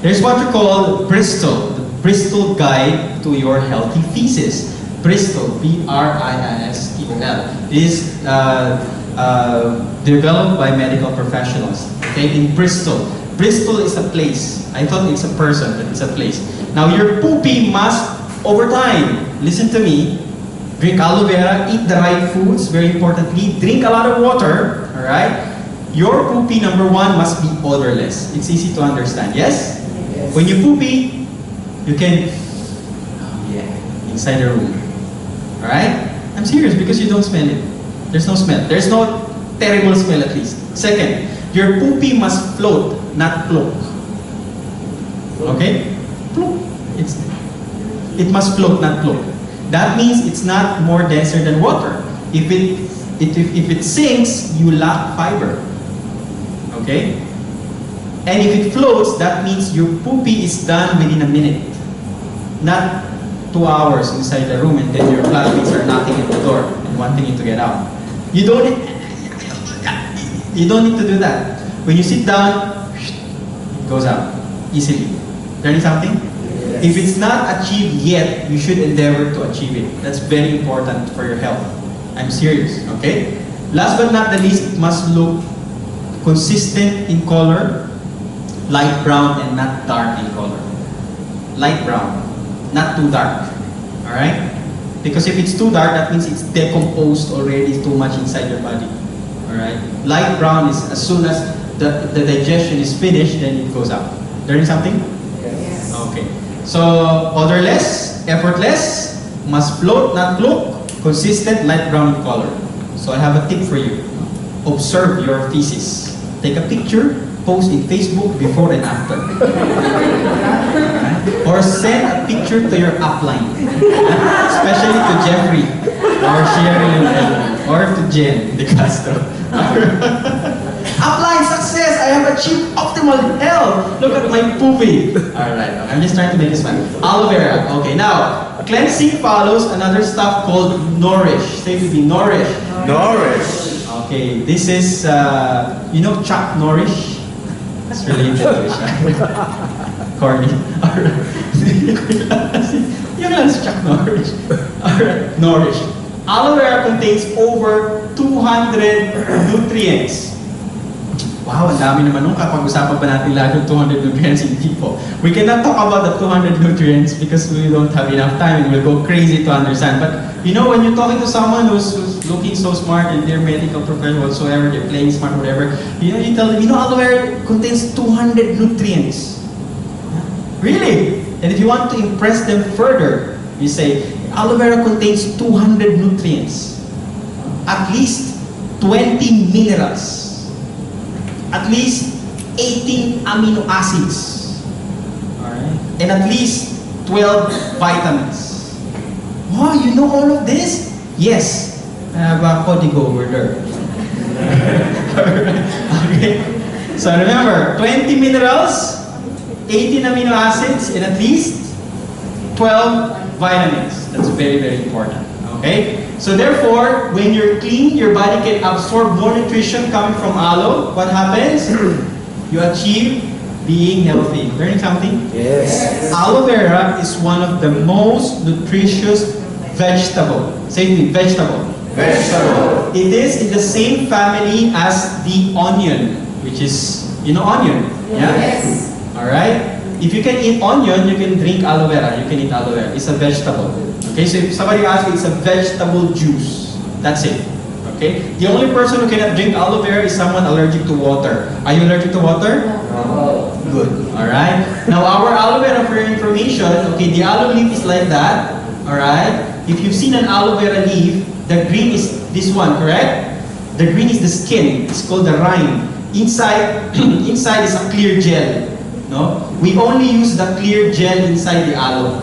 there's what you call Bristol, the Bristol Guide to Your Healthy Feces. Bristol, B-R-I-S-T-O-L, is developed by medical professionals. Okay, in Bristol. Bristol is a place. I thought it's a person, but it's a place. Now your poopy must, over time, listen to me, drink aloe vera, eat the right foods, very importantly, drink a lot of water, alright? Your poopy, number one, must be odorless. It's easy to understand, yes? Yes. When you poopy, you can, inside the room. Alright? I'm serious because you don't smell it. There's no smell. There's no terrible smell at least. Second, your poopy must float, not float. Okay? It must float, not float. That means it's not more denser than water. If it sinks, you lack fiber. Okay? And if it floats, that means your poopy is done within a minute. Not 2 hours inside the room and then your flatmates are knocking at the door and wanting you to get out. You don't need to do that. When you sit down, it goes out easily. Learning something? Yes. If it's not achieved yet, you should endeavor to achieve it. That's very important for your health. I'm serious, okay? Last but not the least, it must look consistent in color, light brown and not dark in color. Light brown. Not too dark, all right? Because if it's too dark, that means it's decomposed already too much inside your body, all right? Light brown is as soon as the digestion is finished, then it goes out. Learning something? Yes. Okay. So, odorless, effortless, must float, not float, consistent, light brown in color. So I have a tip for you. Observe your feces. Take a picture, post in Facebook before and after. Or send a picture to your upline, especially to Jeffrey, or Cheryl, or to Jen, the Castro. Upline success! I have achieved optimal health! Look at my poopy! Alright, I'm just trying to make this fun. Aloe vera. Okay, now, cleansing follows another stuff called nourish. Say it with me, nourish. Nourish. Okay, this is, you know Chuck Norris? That's related to it, corny. Alright. Yung lang si Chuck Norris. Alright, nourish. Aloe vera contains over 200 nutrients. Wow, ang dami naman nung kapag-usapan pa natin lahat yung 200 nutrients in people. We cannot talk about the 200 nutrients because we don't have enough time and we'll go crazy to understand. But you know, when you're talking to someone who's looking so smart and they're medical professional whatsoever, they're playing smart, whatever, you know, you tell them, you know, aloe vera contains 200 nutrients. Really? And if you want to impress them further, you say, aloe vera contains 200 nutrients. At least 20 minerals. At least 18 amino acids. Alright? And at least 12 vitamins. Oh, you know all of this? Yes. I have a código over there. Okay. So remember, 20 minerals, 18 amino acids, and at least 12 vitamins. That's very, very important. Okay? So therefore, when you're clean, your body can absorb more nutrition coming from aloe. What happens? You achieve being healthy. Learning something? Yes. Aloe vera is one of the most nutritious vegetable. Say it with me, vegetable. Vegetable. It is in the same family as the onion, which is, you know, onion. Yeah? Yes. Alright? If you can eat onion, you can drink aloe vera. You can eat aloe vera. It's a vegetable. Okay, so if somebody asks you, it's a vegetable juice. That's it. Okay? The only person who cannot drink aloe vera is someone allergic to water. Are you allergic to water? No. Good. Alright? Now, our aloe vera, for your information, okay, the aloe leaf is like that. alright, if you've seen an aloe vera leaf, the green is this one, correct? The green is the skin. It's called the rind. Inside, inside is a clear gel. No? We only use the clear gel inside the aloe.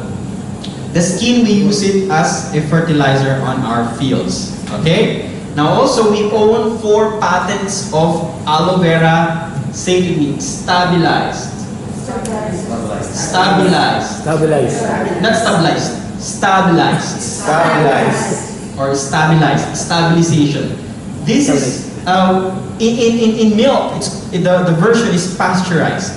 The skin, we use it as a fertilizer on our fields. Okay? Now also, we own 4 patents of aloe vera. Say to me, stabilized. Stabilized. Stabilize. Not stabilized. Stabilized. Stabilize. Or stabilized. Stabilization. This is in milk. The version is pasteurized,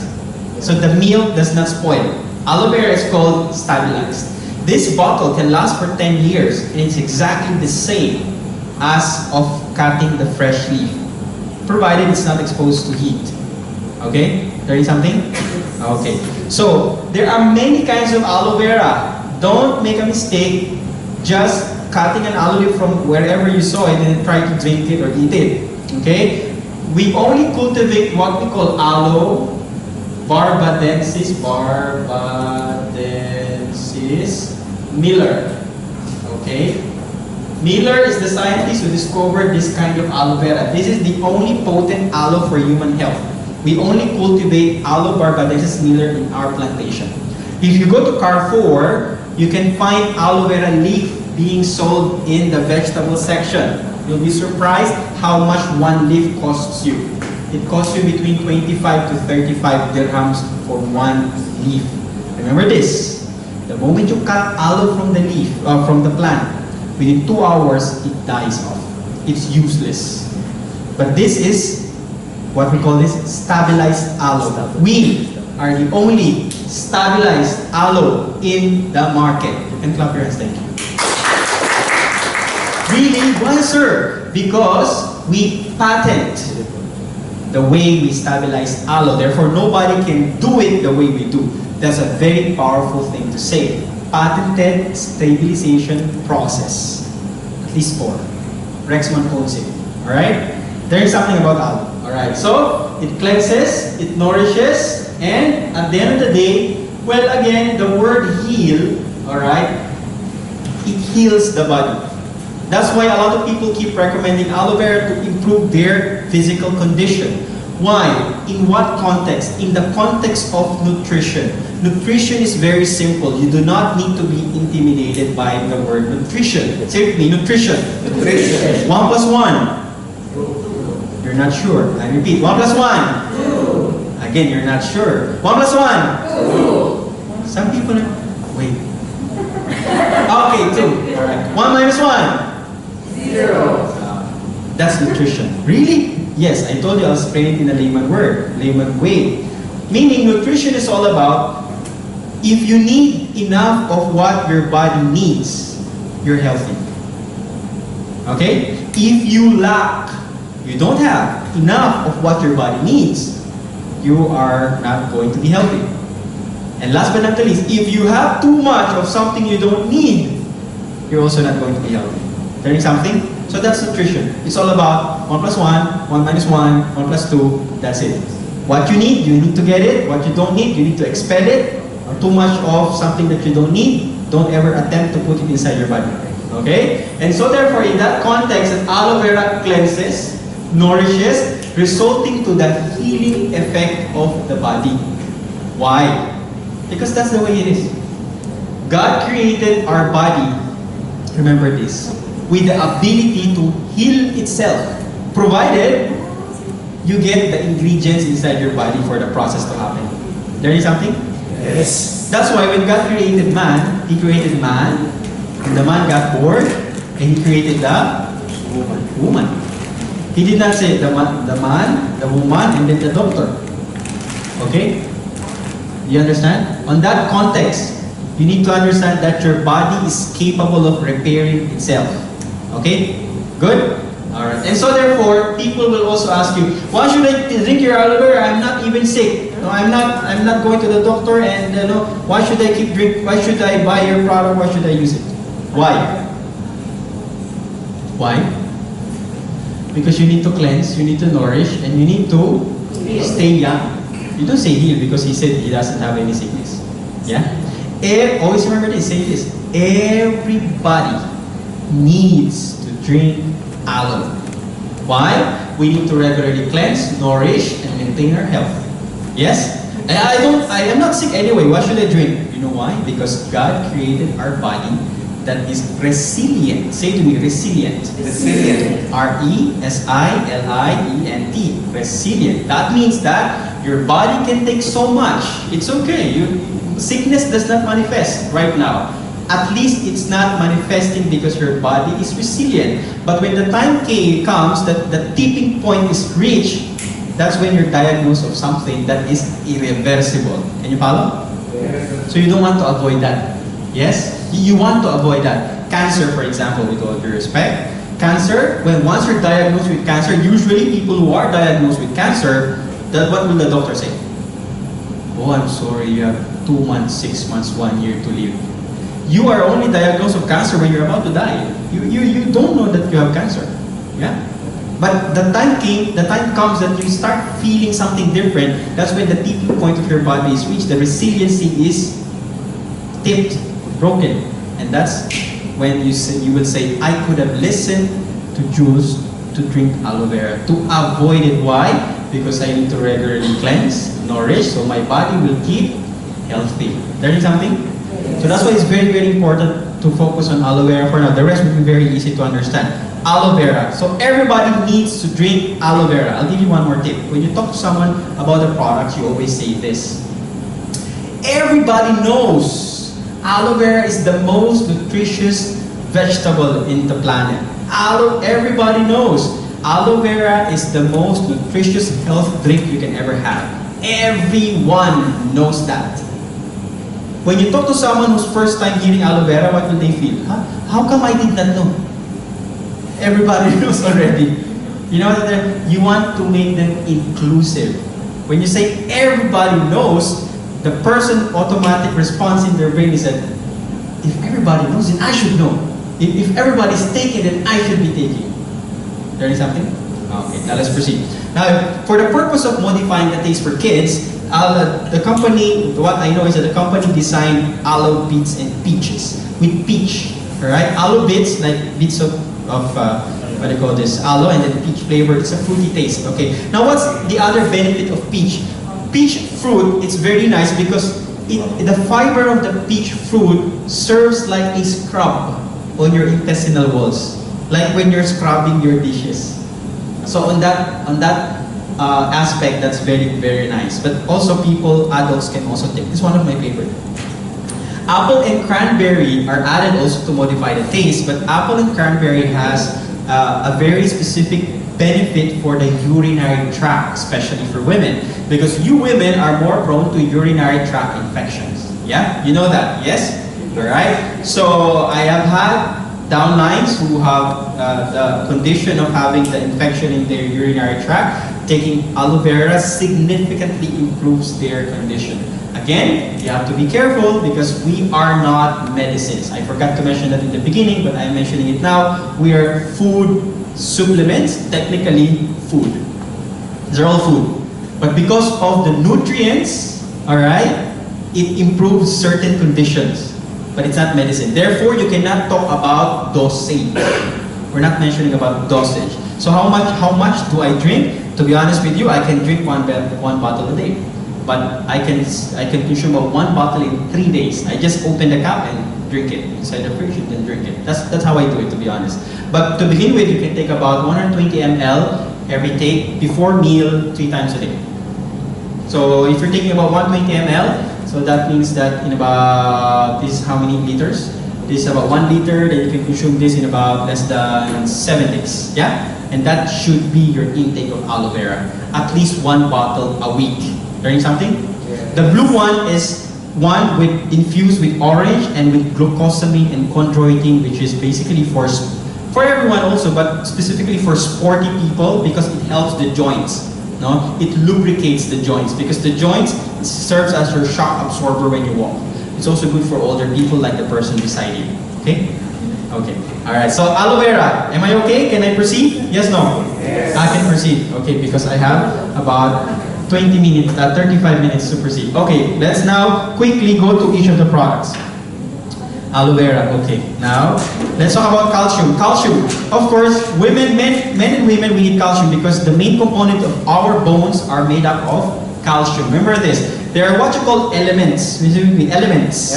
so the milk does not spoil. Aloe vera is called stabilized. This bottle can last for 10 years, and it's exactly the same as of cutting the fresh leaf, provided it's not exposed to heat. Okay, learning something? Okay, so there are many kinds of aloe vera. Don't make a mistake just cutting an aloe leaf from wherever you saw it and then try to drink it or eat it. Okay? We only cultivate what we call aloe barbadensis Miller. Okay? Miller is the scientist who discovered this kind of aloe vera. This is the only potent aloe for human health. We only cultivate aloe barbadensis Miller in our plantation. If you go to Carrefour, you can find aloe vera leaf being sold in the vegetable section. You'll be surprised how much one leaf costs you. It costs you between 25 to 35 dirhams for one leaf. Remember this, the moment you cut aloe from the leaf, from the plant, within 2 hours, it dies off. It's useless. But this is what we call this stabilized aloe. We are the only stabilized aloe in the market. You can clap your hands, thank you. Really? Why, sir? Because we patent the way we stabilize aloe. Therefore, nobody can do it the way we do. That's a very powerful thing to say. Patented stabilization process. At least 4. Rexman owns it. Alright? There is something about aloe. Alright, so it cleanses, it nourishes, and at the end of the day, well, again, the word heal, alright, it heals the body. That's why a lot of people keep recommending aloe vera to improve their physical condition. Why? In what context? In the context of nutrition. Nutrition is very simple. You do not need to be intimidated by the word nutrition. Say with me, nutrition. Nutrition. 1 plus 1. You're not sure. I repeat, 1 plus 1. 2. Again, you're not sure. 1 plus 1. 2. Some people are, wait. Okay, 2. All right. 1 minus 1. 0. That's nutrition. Really? Yes, I told you I'll explain it in a layman word, layman way. Meaning nutrition is all about if you need enough of what your body needs, you're healthy. Okay? If you lack, you don't have enough of what your body needs, you are not going to be healthy. And last but not the least, if you have too much of something you don't need, you're also not going to be healthy. Learning something? So that's nutrition. It's all about 1 plus 1, 1 minus 1, 1 plus 2, that's it. What you need to get it. What you don't need, you need to expel it. Or too much of something that you don't need, don't ever attempt to put it inside your body. Okay? And so therefore, in that context, aloe vera cleanses, nourishes, resulting to the healing effect of the body. Why? Because that's the way it is. God created our body, remember this, with the ability to heal itself, provided you get the ingredients inside your body for the process to happen. There is something? Yes. That's why when God created man, He created man, and the man got bored, and He created the woman. He did not say the man, the woman, and then the doctor. Okay? You understand? On that context, you need to understand that your body is capable of repairing itself. Okay? Good? Alright. And so therefore, people will also ask you, why should I drink your aloe vera? I'm not even sick. No, I'm not going to the doctor, and why should I keep drink? Why should I buy your product? Why should I use it? Why? Why? Because you need to cleanse, you need to nourish, and you need to stay young. You don't say heal because He said He doesn't have any sickness. Yeah? And always remember this, say this. Everybody needs to drink aloe. Why? We need to regularly cleanse, nourish, and maintain our health. Yes? And I am not sick anyway. Why should I drink? You know why? Because God created our body that is resilient. Say to me, resilient. Resilient. R-E-S-I-L-I-E-N-T. Resilient. That means that your body can take so much. It's okay. Sickness does not manifest right now. At least it's not manifesting because your body is resilient. But when the time comes that the tipping point is reached, that's when you're diagnosed of something that is irreversible. Can you follow? Yes. So you don't want to avoid that. Yes? You want to avoid that. Cancer, for example, with all due respect. Cancer, once you're diagnosed with cancer, usually people who are diagnosed with cancer, what will the doctor say? Oh, I'm sorry, you have 2 months, 6 months, 1 year to live. You are only diagnosed with cancer when you're about to die. You don't know that you have cancer. Yeah? But the time comes that you start feeling something different. That's when the tipping point of your body is reached. The resiliency is tipped, broken. And that's when you will say, I could have listened to Jules to drink aloe vera, to avoid it. Why? Because I need to regularly cleanse, nourish, so my body will keep healthy. Learning something? So that's why it's very, very important to focus on aloe vera for now. The rest will be very easy to understand. Aloe vera. So everybody needs to drink aloe vera. I'll give you one more tip. When you talk to someone about the products, you always say this. Everybody knows aloe vera is the most nutritious vegetable in the planet. Everybody knows aloe vera is the most nutritious health drink you can ever have. Everyone knows that. When you talk to someone who's first time hearing aloe vera, what will they feel? Huh? How come I did not know? Everybody knows already. You know that you want to make them inclusive. When you say everybody knows, the person automatic response in their brain is that if everybody knows it, I should know. If everybody's taking it, I should be taking. Learning something? Okay, now let's proceed. Now, for the purpose of modifying the taste for kids, the company, what I know is that the company designed aloe bits and peaches with peach. Alright, aloe bits, like bits of what do you call this, aloe, and then peach flavor. It's a fruity taste. Okay, now what's the other benefit of peach? Peach fruit, it's very nice because the fiber of the peach fruit serves like a scrub on your intestinal walls, like when you're scrubbing your dishes. So on that aspect, that's very, very nice. But also adults can also take. This is one of my favorite. Apple and cranberry are added also to modify the taste, but apple and cranberry has a very specific benefit for the urinary tract, especially for women, because you women are more prone to urinary tract infections. Yeah, you know that, yes? All right. So I have had downlines who have the condition of having the infection in their urinary tract. Taking aloe vera significantly improves their condition. Again, you have to be careful because we are not medicines. I forgot to mention that in the beginning, but I'm mentioning it now. We are food supplements, technically food. They're all food. But because of the nutrients, alright, it improves certain conditions. But it's not medicine. Therefore, you cannot talk about dosage. We're not mentioning about dosage. So how much do I drink? To be honest with you, I can drink one bottle a day. But I can consume one bottle in 3 days. I just open the cap and drink it inside the fridge and then drink it. That's how I do it, to be honest. But to begin with, you can take about 120 ml every take before meal 3 times a day. So if you're taking about 120 ml, so that means that in about, this is how many liters? This is about 1 liter, then you can consume this in about less than 7 days. Yeah? And that should be your intake of aloe vera. At least 1 bottle a week. Learning something? Yeah. The blue one is one infused with orange and with glucosamine and chondroitin, which is basically for everyone also, but specifically for sporty people because it helps the joints. No? It lubricates the joints because the joints serves as your shock absorber when you walk. It's also good for older people like the person beside you. Okay? Okay. Alright, so aloe vera. Am I okay? Can I proceed? Yes, no? Yes. I can proceed. Okay, because I have about 35 minutes to proceed. Okay, let's now quickly go to each of the products. Aloe vera, okay. Now, let's talk about calcium. Calcium, of course, men and women, we need calcium because the main component of our bones are made up of calcium. Remember this. There are what you call elements. Elements.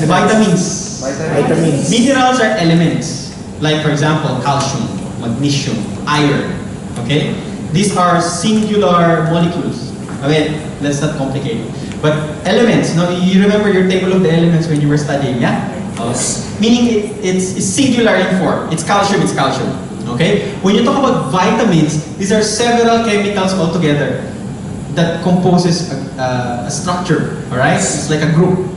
Vitamins. Minerals are elements. Like, for example, calcium, magnesium, iron. Okay? These are singular molecules. Okay, let's not complicate it. But elements, no, you remember your table of the elements when you were studying, yeah? Meaning it's singular in form. It's calcium, okay? When you talk about vitamins, these are several chemicals altogether that composes a structure, alright? It's like a group.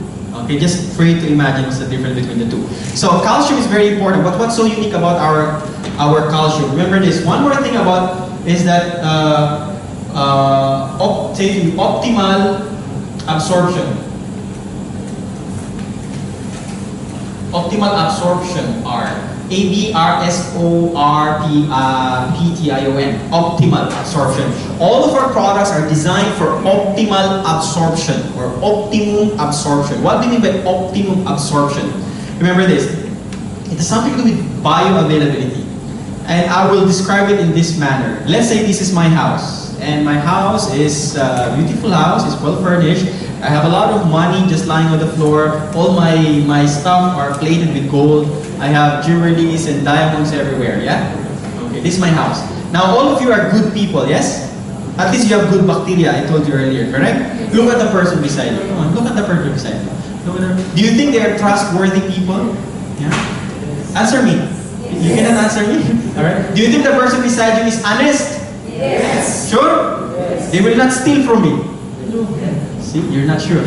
Okay, just for you to imagine what's the difference between the two. So calcium is very important, but what's so unique about our calcium? Remember this, one more thing about is that optimal absorption. Optimal absorption are ABSORPTION. Optimal absorption. All of our products are designed for optimal absorption or optimum absorption. What do you mean by optimum absorption? Remember this. It has something to do with bioavailability. And I will describe it in this manner. Let's say this is my house. And my house is a beautiful house, it's well furnished. I have a lot of money just lying on the floor. All my stuff are plated with gold. I have jewelries and diamonds everywhere, yeah? Okay, this is my house. Now all of you are good people, yes? At least you have good bacteria, I told you earlier, correct? Look at the person beside you. Come on, look at the person beside you. Do you think they are trustworthy people? Yeah? Answer me. You cannot answer me? Alright? Do you think the person beside you is honest? Yes. Sure? Yes. They will not steal from me. See, you're not sure.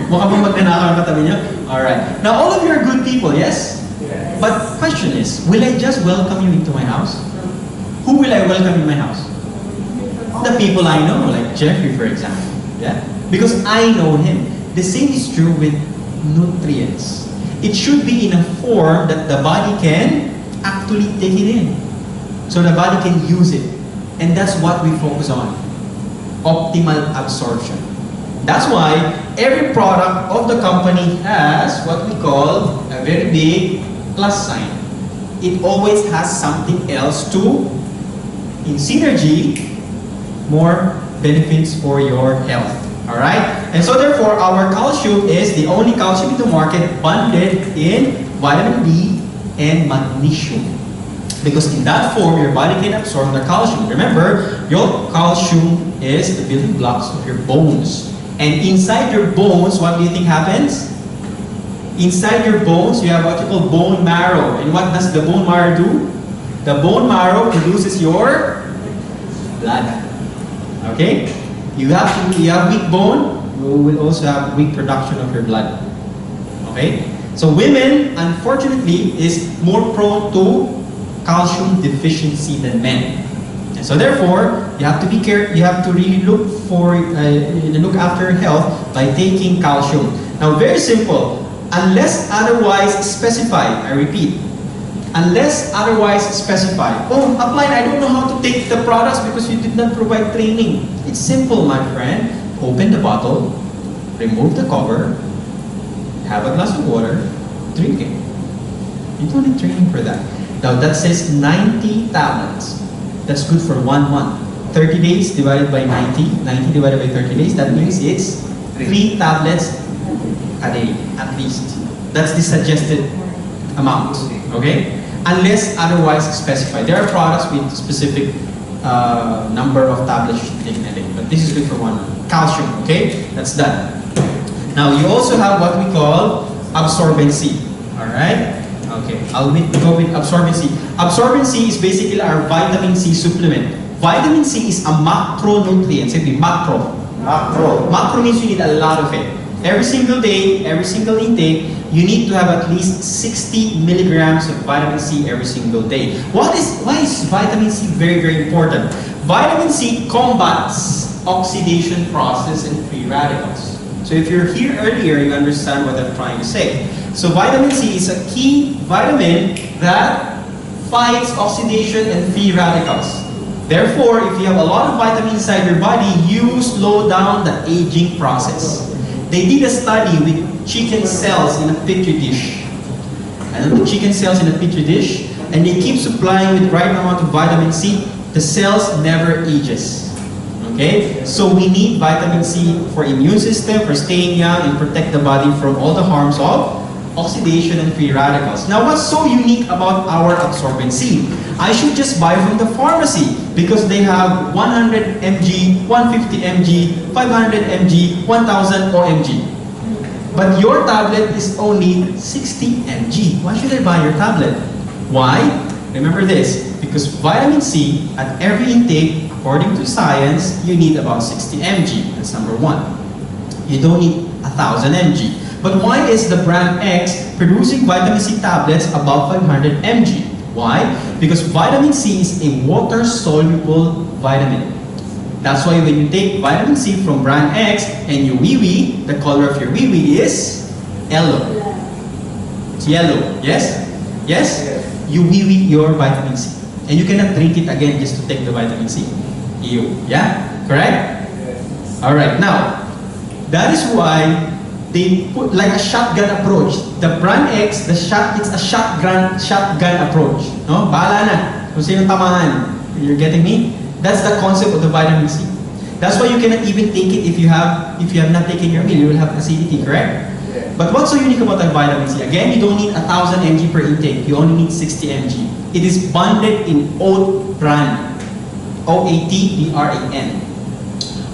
Mukha bang magnanakaw ang katabi niyo? Alright. Now, all of you are good people, yes? Yes. But question is, will I just welcome you into my house? Who will I welcome in my house? The people I know, like Jeffrey, for example. Yeah? Because I know him. The same is true with nutrients. It should be in a form that the body can actually take it in. So the body can use it. And that's what we focus on. Optimal absorption. That's why every product of the company has what we call a very big plus sign. It always has something else to, in synergy, more benefits for your health. Alright? And so therefore, our calcium is the only calcium in the market bonded in vitamin D and magnesium. Because in that form, your body can absorb the calcium. Remember, your calcium is the building blocks of your bones. And inside your bones, what do you think happens? Inside your bones, you have what you call bone marrow. And what does the bone marrow do? The bone marrow produces your blood. Okay? You have weak bone, you will also have weak production of your blood. Okay? So women, unfortunately, is more prone to calcium deficiency than men. And so therefore, you have to be careful. You have to really look after your health by taking calcium. Now, very simple. Unless otherwise specified, I repeat, unless otherwise specified. Oh, upline, I don't know how to take the products because you did not provide training. It's simple, my friend. Open the bottle, remove the cover, have a glass of water, drink it. You don't need training for that. Now that says 90 tablets. That's good for 1 month. 30 days divided by 90. 90 divided by 30 days. That means it's 3 tablets a day, at least. That's the suggested amount. Okay? Unless otherwise specified. There are products with specific number of tablets you should take in a day. But this is good for 1 month. Calcium. Okay? That's done. Now you also have what we call absorbency. Alright? Okay, I'll go with absorbency. Absorbency is basically our vitamin C supplement. Vitamin C is a macronutrient. Say macro. Macro. Macro means you need a lot of it. Every single day, every single intake, you need to have at least 60 milligrams of vitamin C every single day. Why is vitamin C very, very important? Vitamin C combats oxidation process and free radicals. So if you're here earlier, you understand what I'm trying to say. So vitamin C is a key vitamin that fights oxidation and free radicals. Therefore, if you have a lot of vitamin inside your body, you slow down the aging process. They did a study with chicken cells in a petri dish. and the chicken cells in a petri dish, and they keep supplying with the right amount of vitamin C, the cells never ages. Okay? So we need vitamin C for immune system, for staying young, and protect the body from all the harms of oxidation and free radicals. Now, what's so unique about our absorbent C? I should just buy from the pharmacy because they have 100 mg, 150 mg, 500 mg, 1000 OMG. But your tablet is only 60 mg. Why should I buy your tablet? Why? Remember this, because vitamin C at every intake, according to science, you need about 60 mg. That's number one. You don't need 1000 mg. But why is the brand X producing vitamin C tablets above 500 mg? Why? Because vitamin C is a water-soluble vitamin. That's why when you take vitamin C from brand X and you wee-wee, the color of your wee-wee is yellow. It's yellow. Yes? Yes? You wee-wee your vitamin C. And you cannot drink it again just to take the vitamin C. Ew. Yeah? Correct? Alright, now, that is why they put like a shotgun approach. The brand X, it's a shotgun approach. No? Bahala na. Kung sino tamahan. You're getting me? That's the concept of the vitamin C. That's why you cannot even take it if you have not taken your meal. You will have acidity, correct? But what's so unique about that vitamin C? Again, you don't need 1000 mg per intake. You only need 60 mg. It is bonded in oat bran. OATBRAN.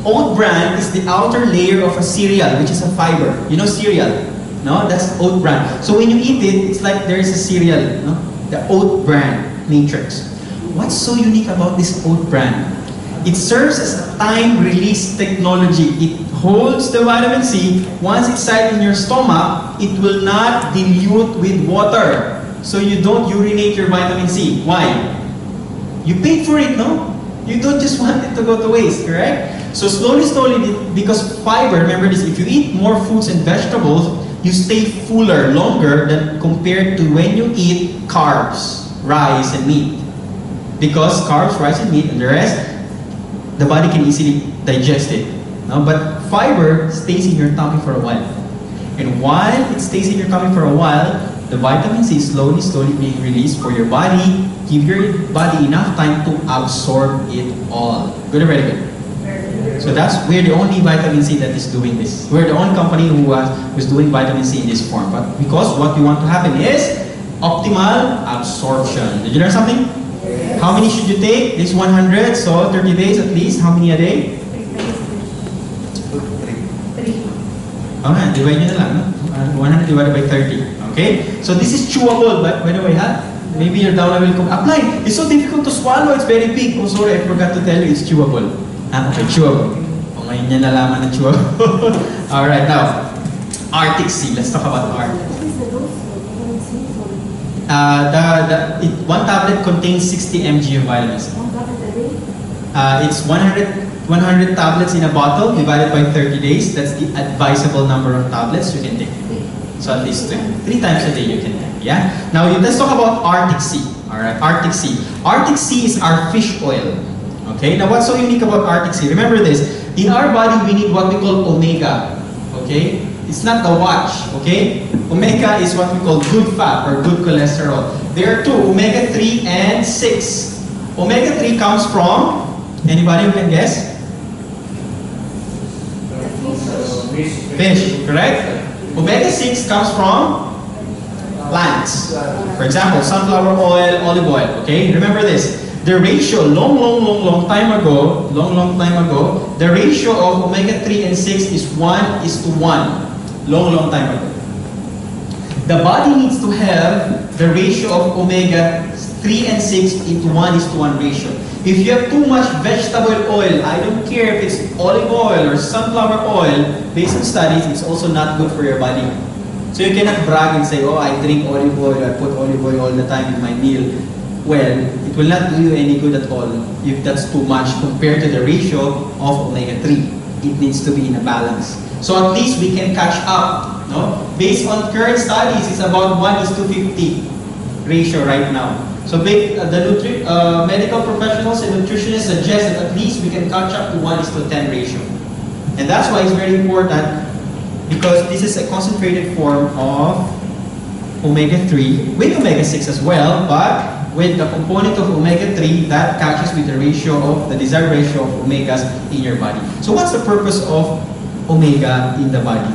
Oat bran is the outer layer of a cereal, which is a fiber. You know cereal? No? That's oat bran. So when you eat it, it's like there is a cereal. No? The oat bran matrix. What's so unique about this oat bran? It serves as a time-release technology. It holds the vitamin C. Once it's sat in your stomach, it will not dilute with water. So you don't urinate your vitamin C. Why? You paid for it, no? You don't just want it to go to waste, correct? So slowly, because fiber, remember this, if you eat more fruits and vegetables, you stay fuller longer than compared to when you eat carbs, rice and meat. Because carbs, rice and meat and the rest, the body can easily digest it. No? But fiber stays in your tummy for a while. And while it stays in your tummy for a while, the vitamin C is slowly being released for your body. Give your body enough time to absorb it all. Good or very good? So we're the only vitamin C that is doing this. We're the only company who's doing vitamin C in this form. But because what we want to happen is optimal absorption. Did you learn something? Yes. How many should you take? This 100, so 30 days at least. How many a day? 3. Okay, divide nyo na lang. No? 100 divided by 30. Okay? So this is chewable, but by the way, maybe your downline will come. Apply. It's so difficult to swallow. It's very big. Oh, sorry, I forgot to tell you. It's chewable. Okay, chewable. O ngayon niya nalaman na chewable. Alright, now, Arctic Sea. Let's talk about Arctic. One tablet contains 60 mg of vitamin C. It's 100 tablets in a bottle divided by 30 days. That's the advisable number of tablets you can take. So at least 3 times a day you can take. Yeah. Now let's talk about Arctic Sea. All right, Arctic Sea. Arctic Sea is our fish oil. Okay. Now what's so unique about Arctic Sea? Remember this. In our body we need what we call omega. Okay. It's not the watch. Okay. Omega is what we call good fat or good cholesterol. There are 2, omega-3 and 6. Omega-3 comes from, anybody who can guess? Fish, correct? Omega-6 comes from plants. For example, sunflower oil, olive oil. Okay, remember this. The ratio, long time ago, the ratio of omega-3 and 6 is 1:1. Long time ago. The body needs to have the ratio of omega-3 and 6 into 1:1 ratio. If you have too much vegetable oil, I don't care if it's olive oil or sunflower oil, based on studies, it's also not good for your body. So you cannot brag and say, oh, I drink olive oil, I put olive oil all the time in my meal. Well, it will not do you any good at all if that's too much compared to the ratio of omega-3. It needs to be in a balance. So at least we can catch up. No? Based on current studies, it's about 1:50 ratio right now. So medical professionals and nutritionists suggest that at least we can catch up to 1:10 ratio. And that's why it's very important, because this is a concentrated form of omega-3 with omega-6 as well, but with the component of omega-3 that catches with the ratio of the desired ratio of omegas in your body. So what's the purpose of omega in the body?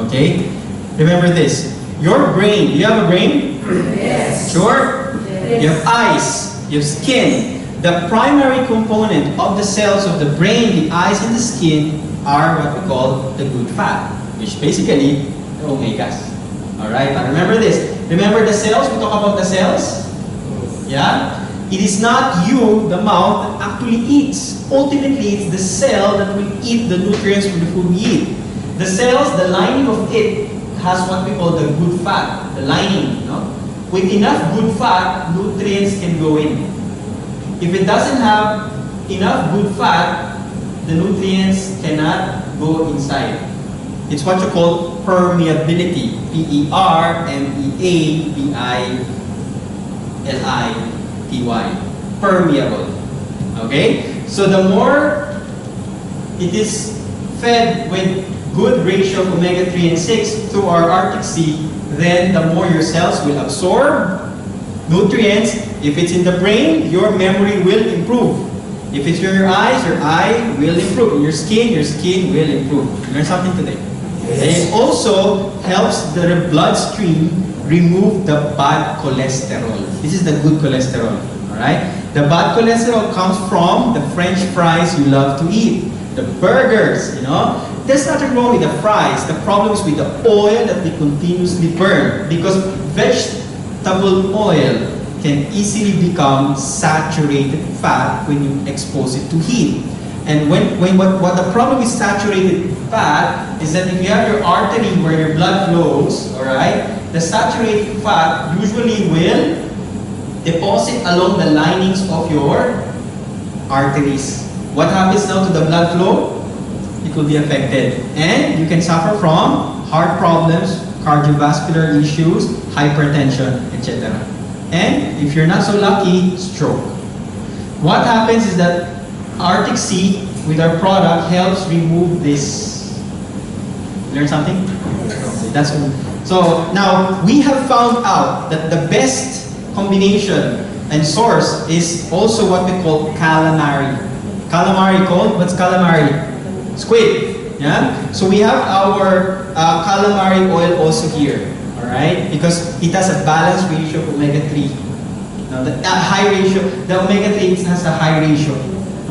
Okay? Remember this. Your brain, do you have a brain? Yes. Sure? Yes. You have eyes, you have skin. The primary component of the cells of the brain, the eyes and the skin are what we call the good fat, which basically the omegas. Alright, now remember this. Remember the cells? We talk about the cells? Yeah? It is not you, the mouth, that actually eats. Ultimately, it's the cell that will eat the nutrients from the food we eat. The cells, the lining of it has what we call the good fat, the lining. No? With enough good fat, nutrients can go in. If it doesn't have enough good fat, the nutrients cannot go inside. It's what you call permeability. P-E-R-M-E-A-B-I-L-I-T-Y. Permeable. Okay? So the more it is fed with good ratio of omega-3 and 6 through our Arctic Sea, then the more your cells will absorb nutrients. If it's in the brain, your memory will improve. If it's in your eyes, your eye will improve. In your skin will improve. Learn something today. Yes. And it also helps the bloodstream remove the bad cholesterol. This is the good cholesterol. Alright? The bad cholesterol comes from the French fries you love to eat. The burgers, you know. There's nothing wrong with the fries. The problem is with the oil that we continuously burn. Because vegetable oil can easily become saturated fat when you expose it to heat. And what the problem with saturated fat is that if you have your artery where your blood flows, alright, the saturated fat usually will deposit along the linings of your arteries. What happens now to the blood flow? It will be affected. And you can suffer from heart problems, cardiovascular issues, hypertension, etc. And if you're not so lucky, stroke. What happens is that Arctic Sea with our product helps remove this. Learn something? That's all. So now we have found out that the best combination and source is also what we call calamari. Calamari called, what's calamari? Squid. Yeah? So we have our calamari oil also here. Alright? Because it has a balanced ratio of omega-3. Now the high ratio, the omega-3 has a high ratio.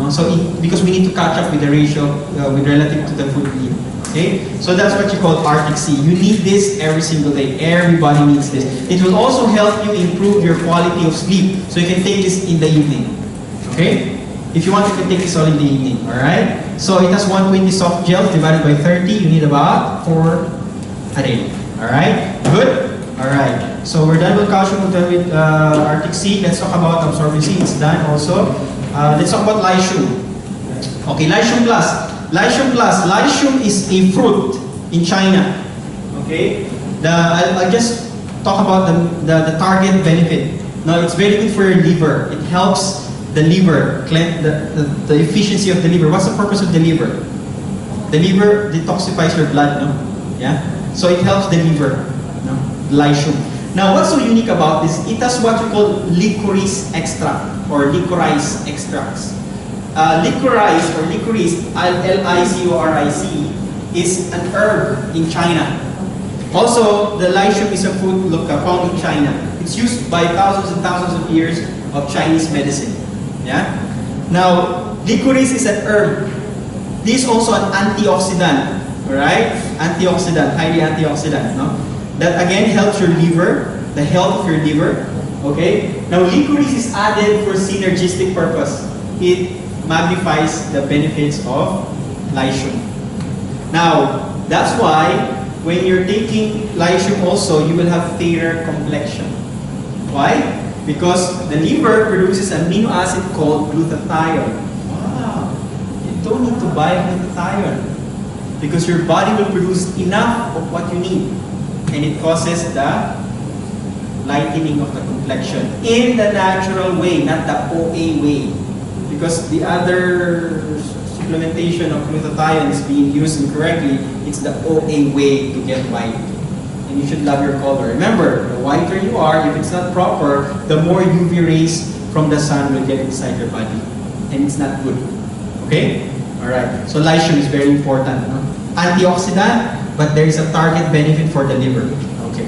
So because we need to catch up with the ratio with relative to the food we eat. Okay? So that's what you call Arctic Sea. You need this every single day. Everybody needs this. It will also help you improve your quality of sleep. So you can take this in the evening. Okay? If you want, you can take this all in the evening. Alright? So it has 120 soft gels divided by 30. You need about 4 a day. Alright? Good? Alright. So we're done with calcium, we're done with Arctic Sea. Let's talk about absorbency. It's done also. Let's talk about Lycium. Okay, Lycium Plus. Lycium Plus. Lycium is a fruit in China. Okay? I'll just talk about the target benefit. Now, it's very good for your liver. It helps the liver, the efficiency of the liver. What's the purpose of the liver? The liver detoxifies your blood, no? Yeah? So it helps the liver, no? Lycium. Now, what's so unique about this? It has what you call licorice extract or licorice extracts. Licorice or licorice, L-I-C-O-R-I-C, is an herb in China. Also, the Lycium is a fruit found in China. It's used by thousands and thousands of years of Chinese medicine. Yeah? Now, licorice is an herb. This is also an antioxidant. Alright? Antioxidant, highly antioxidant. No? That again helps your liver, the health of your liver. Okay? Now, licorice is added for synergistic purpose. It magnifies the benefits of Lycium. Now, that's why when you're taking Lycium also, you will have fairer complexion. Why? Because the liver produces an amino acid called glutathione. Wow! You don't need to buy glutathione because your body will produce enough of what you need. And it causes the lightening of the complexion in the natural way, not the OA way. Because the other supplementation of glutathione is being used incorrectly, it's the OA way to get white. and you should love your color. Remember, the whiter you are, if it's not proper, the more UV rays from the sun will get inside your body. And it's not good. Okay? Alright. So lycium is very important. No? Antioxidant, but there is a target benefit for the liver. Okay.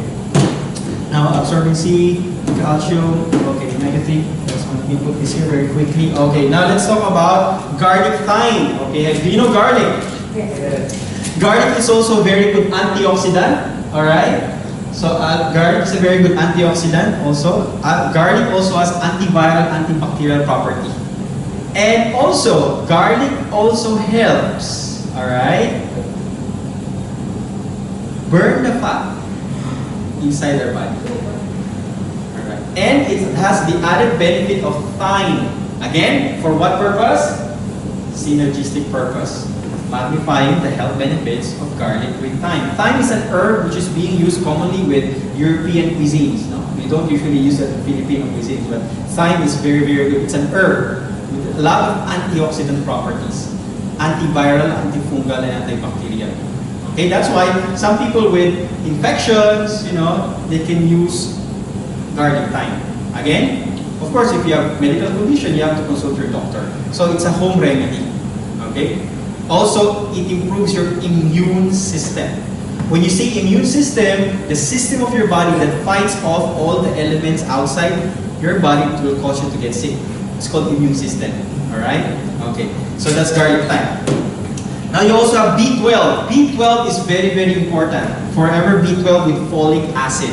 Now, absorbing C, calcium, okay, omega-3. Let me put this here very quickly. Okay, now let's talk about garlic thyme. Okay, do you know garlic? Yes. Garlic is also a very good antioxidant. Alright? So garlic is a very good antioxidant also. Garlic also has antiviral, antibacterial property. And also, garlic also helps, alright, burn the fat inside our body. Alright. And it has the added benefit of thyme. Again, for what purpose? Synergistic purpose. Magnifying the health benefits of garlic with thyme. Thyme is an herb which is being used commonly with European cuisines. No? We don't usually use it in Filipino cuisines, but thyme is very, very good. It's an herb with a lot of antioxidant properties. Antiviral, antifungal, and antibacterial. Okay, that's why some people with infections, you know, they can use garlic thyme. Again, of course, if you have medical condition, you have to consult your doctor. So it's a home remedy. Okay? Also, it improves your immune system. When you say immune system, the system of your body that fights off all the elements outside your body will cause you to get sick. It's called immune system. Alright? Okay. So that's garlic thyme. Now you also have B12. B12 is very, very important. Forever B12 with folic acid.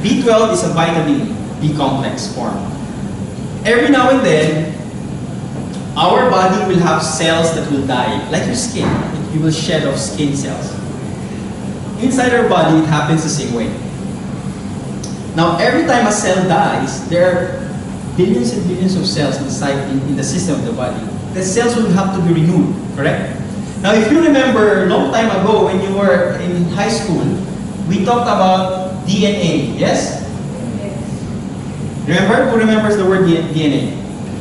B12 is a vitamin B complex form. Every now and then, our body will have cells that will die, like your skin. You will shed off skin cells. Inside our body, it happens the same way. Now, every time a cell dies, there are billions and billions of cells inside in the system of the body. The cells will have to be renewed, correct? Now, if you remember, a long time ago when you were in high school, we talked about DNA, yes? Remember? Who remembers the word DNA?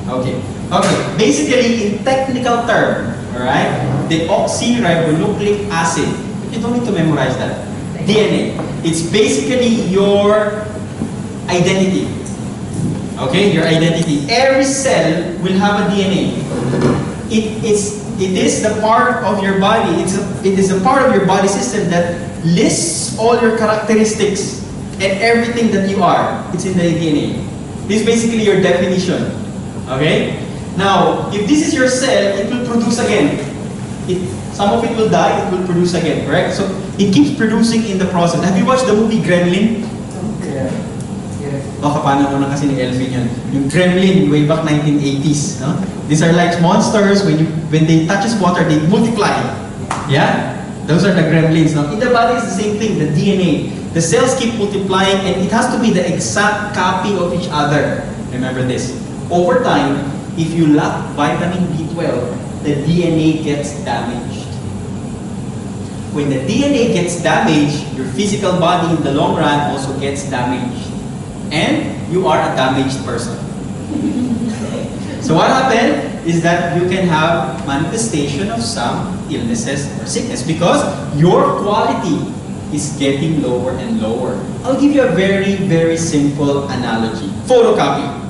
Okay. Okay, basically in technical term, alright, the oxyribonucleic acid, you don't need to memorize that. DNA. It's basically your identity. Okay, your identity. Every cell will have a DNA. It is the part of your body, it is a part of your body system that lists all your characteristics and everything that you are. It's in the DNA. This is basically your definition. Okay? Now, if this is your cell, it will produce again. Some of it will die, it will produce again, correct? So, it keeps producing in the process. Have you watched the movie Gremlin? Yeah. O, kapanaw na kasi ni Elvin yun. Yung Gremlin, way back 1980s. No? These are like monsters, when they touches water, they multiply. Yeah? Those are the gremlins. No? In the body, it's the same thing, the DNA. The cells keep multiplying, and it has to be the exact copy of each other. Remember this. Over time, if you lack vitamin B12, the DNA gets damaged. When the DNA gets damaged, your physical body in the long run also gets damaged. And you are a damaged person. So what happened is that you can have manifestation of some illnesses or sickness because your quality is getting lower and lower. I'll give you a very, very simple analogy. Photocopy.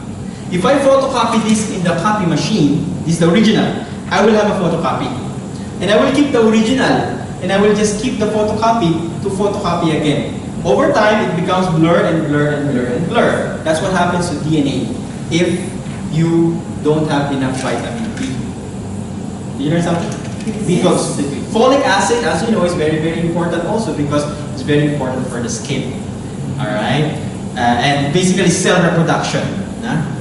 If I photocopy this in the copy machine, this is the original, I will have a photocopy. And I will keep the original, and I will just keep the photocopy to photocopy again. Over time, it becomes blur and blur and blur and blur. That's what happens to DNA if you don't have enough vitamin B. Did you learn something? Because folic acid, as you know, is very, very important also because it's very important for the skin. Alright? And basically cell reproduction.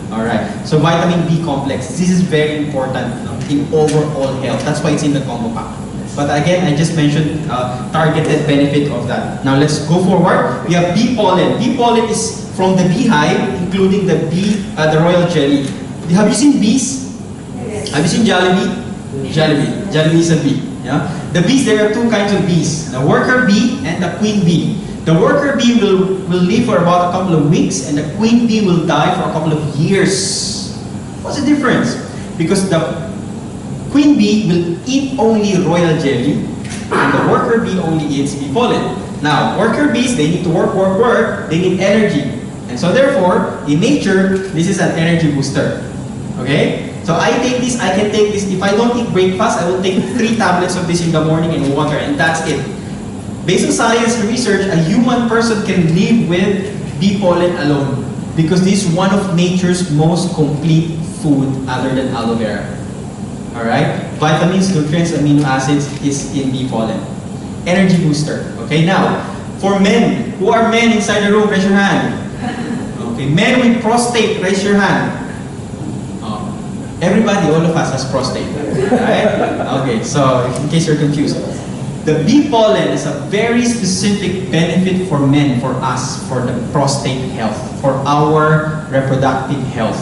Alright, so vitamin B complex, this is very important in overall health. That's why it's in the combo pack. But again, I just mentioned targeted benefit of that. Now let's go forward. We have bee pollen. Bee pollen is from the beehive, including the the royal jelly. Have you seen bees? Yes. Have you seen Jollibee? Jollibee. Jollibee is a bee. Yeah? The bees, there are two kinds of bees. The worker bee and the queen bee. The worker bee will live for about a couple of weeks and the queen bee will die for a couple of years. What's the difference? Because the queen bee will eat only royal jelly and the worker bee only eats bee pollen. Now, worker bees, they need to work, they need energy. And so therefore, in nature, this is an energy booster. Okay? So I take this, I can take this. If I don't eat breakfast, I will take 3 tablets of this in the morning and water, and that's it. Based on science and research, a human person can live with bee pollen alone because this is one of nature's most complete food other than aloe vera. Alright? Vitamins, nutrients, amino acids is in bee pollen. Energy booster. Okay, now, for men, who are men inside the room, raise your hand. Okay, men with prostate, raise your hand. Everybody, all of us has prostate. Right? Okay, so in case you're confused. The bee pollen is a very specific benefit for men, for us, for the prostate health, for our reproductive health.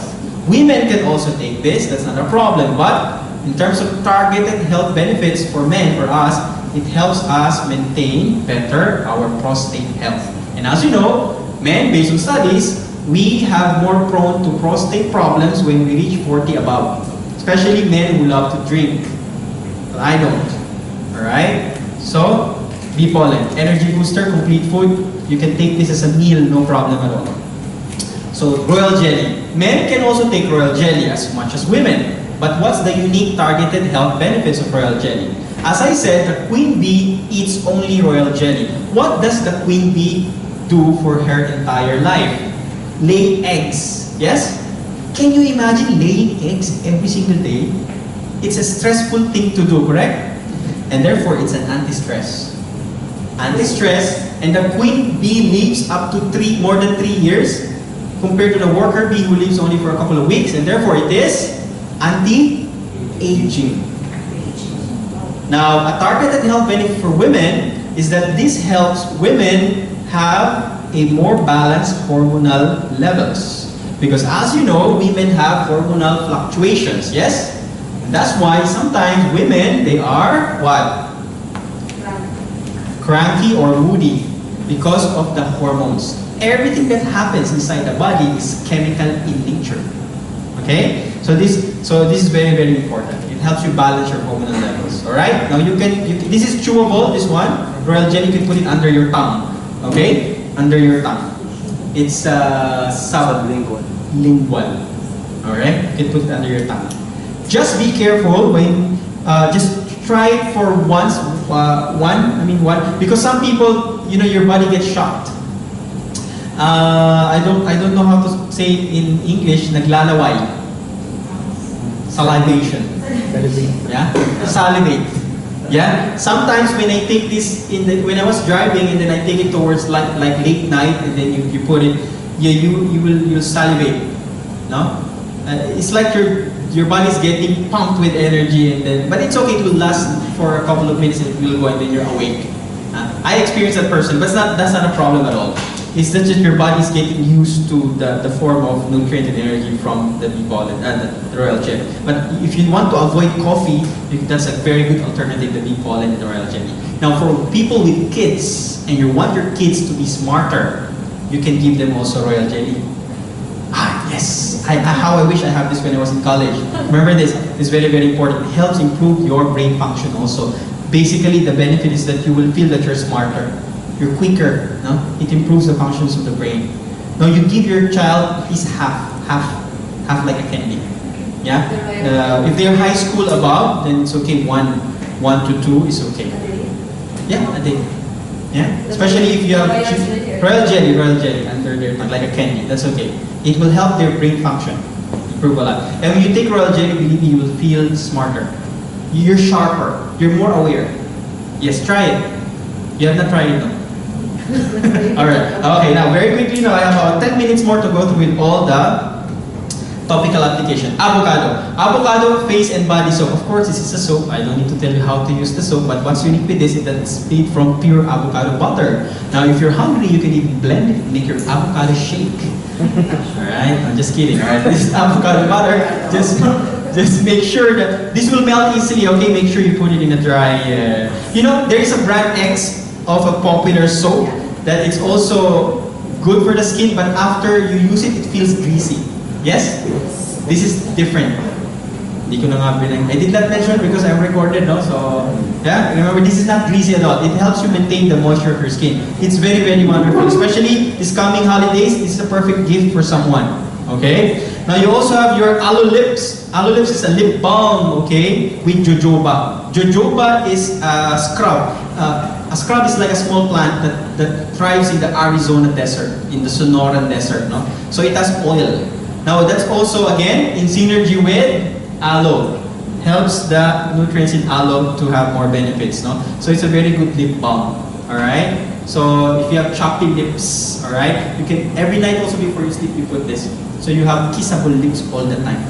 Women can also take this, that's not a problem, but in terms of targeted health benefits for men, for us, it helps us maintain better our prostate health. And as you know, men, based on studies, we have more prone to prostate problems when we reach 40 above. Especially men who love to drink. But I don't. Alright? So, bee pollen, energy booster, complete food. You can take this as a meal, no problem at all. So, royal jelly. Men can also take royal jelly as much as women. But what's the unique targeted health benefits of royal jelly? As I said, the queen bee eats only royal jelly. What does the queen bee do for her entire life? Lay eggs. Yes? Can you imagine laying eggs every single day? It's a stressful thing to do, correct? And therefore, it's an anti-stress. Anti-stress, and the queen bee lives up to more than 3 years compared to the worker bee who lives only for a couple of weeks, and therefore it is anti-aging. Now, a targeted health benefit for women is that this helps women have a more balanced hormonal levels. Because as you know, women have hormonal fluctuations, yes? And that's why sometimes women, they are what? Cranky or moody because of the hormones. Everything that happens inside the body is chemical in nature. Okay? So this is very, very important. It helps you balance your hormonal levels. Alright? Now this is chewable, this one. Royal jelly, you can put it under your tongue. Okay? Under your tongue. It's sublingual. Alright? You can put it under your tongue. Just be careful when, just try it for once, one, because some people, you know, your body gets shocked. I don't know how to say it in English, naglalaway. Salivation. Yeah? Salivate. Yeah? Sometimes when I take this, when I was driving and then I take it towards like late night and then you put it, you'll salivate. No? It's like your body's getting pumped with energy, and then, but it's okay, it will last for a couple of minutes and it will go and then you're awake. I experienced that person, but that's not a problem at all. It's just that your body's getting used to the form of nutrient and energy from the bee pollen, the royal jelly. But if you want to avoid coffee, that's a very good alternative, the bee pollen and the royal jelly. Now for people with kids, and you want your kids to be smarter, you can give them also royal jelly. Yes! How I wish I had this when I was in college. Remember this is very, very important. It helps improve your brain function also. Basically, the benefit is that you will feel that you're smarter. You're quicker. No? It improves the functions of the brain. Now, you give your child at least half like a candy. Yeah? If they're high school above, then it's okay. One to two is okay. Yeah, a day. Yeah? Especially if you have royal jelly under their tongue, like a candy. That's okay. It will help their brain function, improve a lot. And when you take royal jelly, believe me, you will feel smarter. You're sharper. You're more aware. Yes, try it. You have not tried it, no? Alright. Okay, now very quickly now, I have about 10 minutes more to go through with all the topical application. Avocado. Avocado face and body soap. Of course, this is a soap. I don't need to tell you how to use the soap, but what's unique with this is that it's made from pure avocado butter. Now, if you're hungry, you can even blend it and make your avocado shake. Alright, I'm just kidding. Alright, this is avocado butter. Just make sure that this will melt easily, okay? Make sure you put it in a dry... You know, there is a brand X of a popular soap that is also good for the skin, but after you use it, it feels greasy. Yes? This is different. Hindi ko na nga I did not mention because I'm recorded, no? So, yeah, remember, this is not greasy at all. It helps you maintain the moisture of your skin. It's very, very wonderful. Especially this coming holidays, this is a perfect gift for someone. Okay? Now, you also have your aloe lips. Aloe lips is a lip balm, okay, with jojoba. Jojoba is a scrub. A scrub is like a small plant that thrives in the Arizona desert, in the Sonoran desert, no? So it has oil. Now, that's also, again, in synergy with aloe. Helps the nutrients in aloe to have more benefits, no? So it's a very good lip balm, alright? So if you have choppy lips, alright, you can, every night also before you sleep, you put this. So you have kissable lips all the time.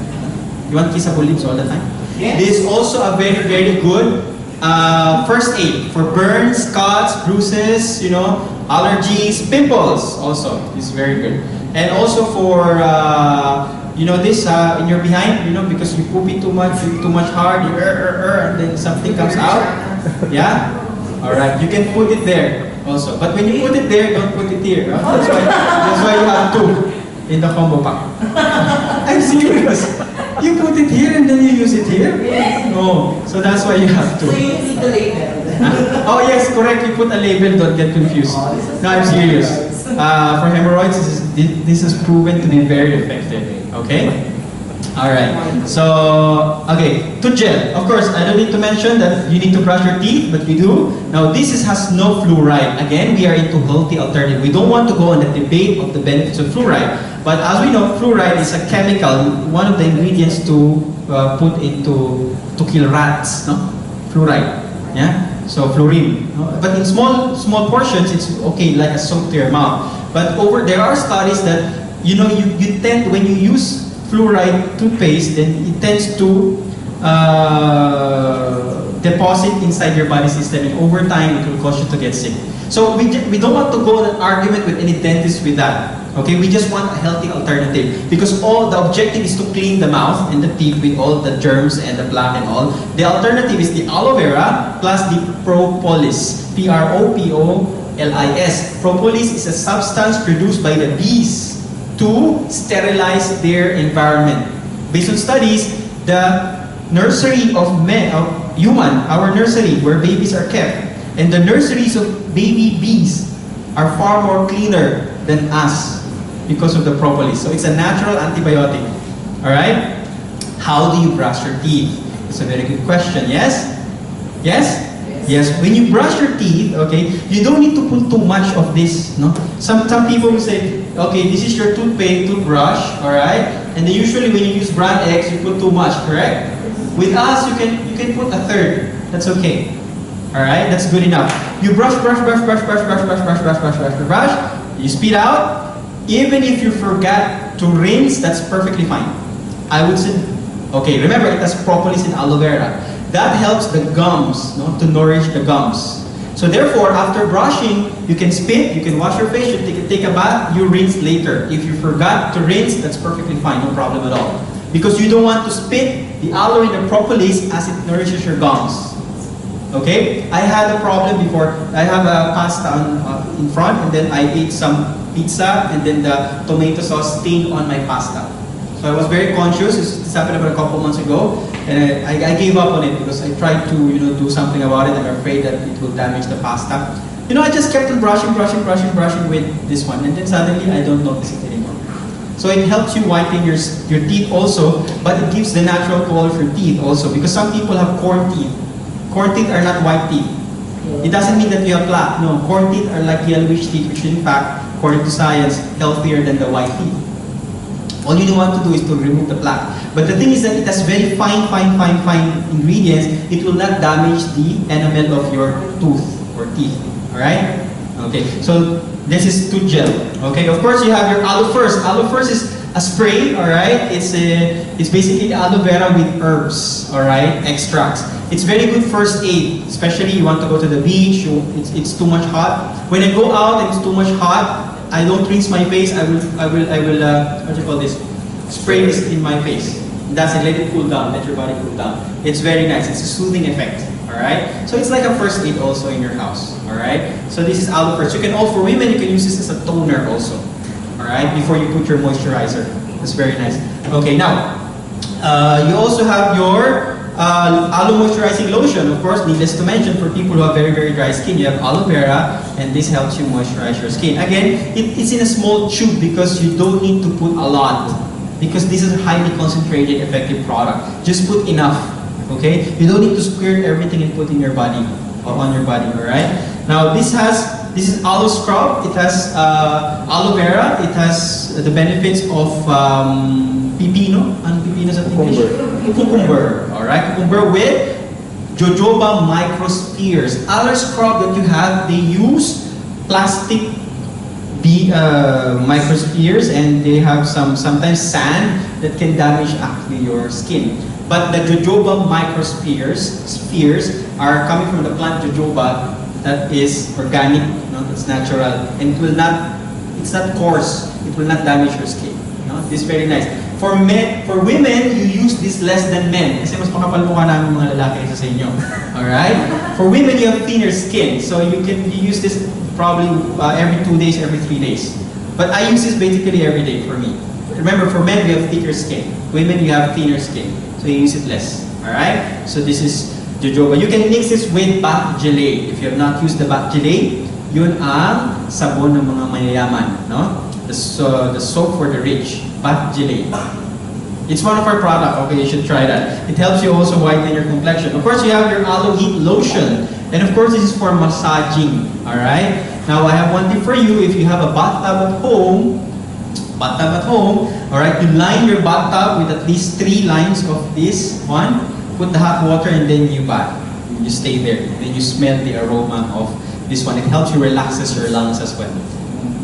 You want kissable lips all the time? Yes. This is also a very, very good first aid for burns, cuts, bruises, you know, allergies, pimples also. It's very good. And also for you know, this in your behind, you know, because you poop it too much hard, you and then something comes out. Yeah? Alright, you can put it there also. But when you put it there, don't put it here. Huh? That's why you have two in the combo pack. I'm serious. You put it here and then you use it here? Yes. No. So that's why you have two. So you need the label. Oh yes, correct. You put a label, don't get confused. No, I'm serious. For hemorrhoids, this is proven to be very effective. Okay? Alright. So, okay, tooth gel. Of course, I don't need to mention that you need to brush your teeth, but we do. Now, this has no fluoride. Again, we are into healthy alternative. We don't want to go on the debate of the benefits of fluoride. But as we know, fluoride is a chemical, one of the ingredients to put into, to kill rats, no? Fluoride. Yeah? So fluorine. No? But in small portions, it's okay, like a soap to your mouth. But there are studies that, you know, you tend, when you use fluoride toothpaste, then it tends to deposit inside your body system, and over time, it will cause you to get sick. So we don't want to go on an argument with any dentist with that. Okay, we just want a healthy alternative because all the objective is to clean the mouth and the teeth with all the germs and the plaque and all. The alternative is the aloe vera plus the propolis, Propolis. Propolis is a substance produced by the bees to sterilize their environment. Based on studies, the nursery of human, our nursery where babies are kept, and the nurseries of baby bees are far more cleaner than us because of the propolis. So it's a natural antibiotic. Alright? How do you brush your teeth? It's a very good question, yes? Yes? Yes, when you brush your teeth, okay, you don't need to put too much of this, no? Some people will say, okay, this is your toothbrush, alright? And then usually when you use brand X, you put too much, correct? With us, you can put a third. That's okay. Alright, that's good enough. You brush, you spit out. Even if you forgot to rinse, that's perfectly fine. I would say, okay, remember it has propolis and aloe vera. That helps the gums, no, to nourish the gums. So therefore, after brushing, you can spit, you can wash your face, you take a bath, you rinse later. If you forgot to rinse, that's perfectly fine, no problem at all. Because you don't want to spit the aloe and the propolis as it nourishes your gums. Okay? I had a problem before. I have a pasta in front, and then I ate some pizza, and then the tomato sauce stained on my pasta. So I was very conscious. This happened about a couple months ago, and I gave up on it because I tried to, you know, do something about it, and I'm afraid that it will damage the pasta. You know, I just kept on brushing with this one, and then suddenly I don't notice it anymore. So it helps you whiten your teeth also, but it gives the natural color of your teeth also, because some people have corn teeth. Corn teeth are not white teeth. It doesn't mean that you have plaque. No, corn teeth are like yellowish teeth, which in fact, according to science, healthier than the white teeth. All you want to do is to remove the plaque. But the thing is that it has very fine ingredients. It will not damage the enamel of your tooth or teeth. Alright? Okay, so this is tooth gel. Okay, of course you have your aloe first. Aloe first is a spray, alright? It's basically aloe vera with herbs, alright? Extracts. It's very good first aid, especially you want to go to the beach, it's too much hot. When I go out and it's too much hot, I don't rinse my face. I will what do you call this? Spray this in my face. That's it. Let it cool down. Let your body cool down. It's very nice. It's a soothing effect. All right. So it's like a first aid also in your house. All right. So this is aloe first. You can for women, you can use this as a toner also. All right. Before you put your moisturizer. That's very nice. Okay. Now, You also have your aloe moisturizing lotion. Of course, needless to mention, for people who have very, very dry skin, you have aloe vera, and this helps you moisturize your skin. Again, it's in a small tube because you don't need to put a lot, because this is a highly concentrated, effective product. Just put enough, okay? You don't need to squirt everything and put in your body, or on your body, all right? Now, this is aloe scrub. It has aloe vera. It has the benefits of pipino. Ano pipino sa English? Cucumber. All right, cucumber with jojoba microspheres. Aloe scrub that you have, they use plastic microspheres, and they have sometimes sand that can damage actually your skin. But the jojoba spheres are coming from the plant jojoba that is organic, that's natural, and it's not coarse. It will not damage your skin. This is very nice. For women, you use this less than men. Kasi mas makapal mukha namin mga lalaki kaysa sa inyo. Alright? For women, you have thinner skin. So you use this probably every 2 days, every 3 days. But I use this basically every day for me. Remember, for men, we have thicker skin. Women, you have thinner skin. So you use it less. Alright? So this is jojoba. You can mix this with bath gelée. If you have not used the bath gelée, yun ang sabon ng mga mayayaman. No? The soap for the rich. Bath gelée. It's one of our products. Okay, you should try that. It helps you also whiten your complexion. Of course, you have your aloe heat lotion. And of course, this is for massaging. Alright? Now, I have one tip for you. If you have a bathtub at home, alright, you line your bathtub with at least 3 lines of this one. Put the hot water and then you bath. You stay there. Then you smell the aroma of this one. It helps you relaxes your lungs as well.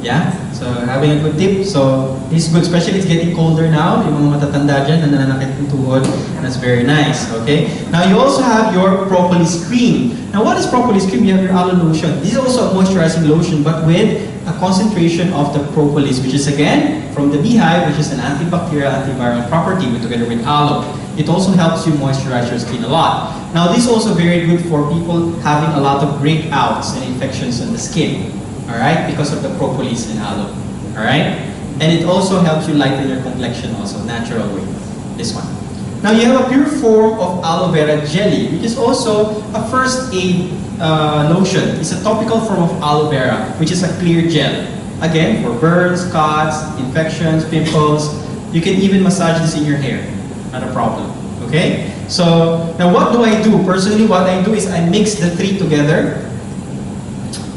Yeah? So, having a good tip. So, this is good. Especially it's getting colder now. Yung mga matatanda dyan na nananakit yung tuhod. That's very nice. Okay? Now, you also have your propolis cream. Now, what is propolis cream? You have your aloe lotion. This is also a moisturizing lotion, but with a concentration of the propolis, which is again from the beehive, which is an antibacterial, antiviral property together with aloe. It also helps you moisturize your skin a lot. Now, this is also very good for people having a lot of breakouts and infections on the skin. Alright, because of the propolis and aloe. Alright? And it also helps you lighten your complexion also, natural way. This one. Now you have a pure form of aloe vera jelly, which is also a first aid lotion. It's a topical form of aloe vera, which is a clear gel. Again, for burns, cuts, infections, pimples. You can even massage this in your hair. Not a problem. Okay? So, now what do I do? Personally, what I do is I mix the 3 together.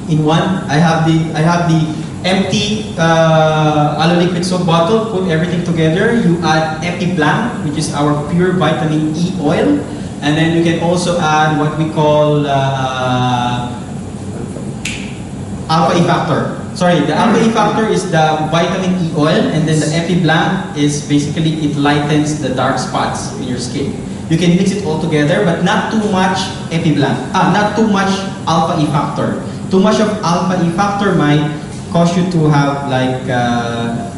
In one, I have the empty aloe liquid soap bottle. Put everything together. You add Epi Blanc, which is our pure vitamin E oil, and then you can also add what we call alpha E factor. Sorry, the alpha E factor is the vitamin E oil, and then the Epi Blanc is basically it lightens the dark spots in your skin. You can mix it all together, but not too much Epi Blanc. Not too much alpha E factor. Too much of alpha E factor might cause you to have like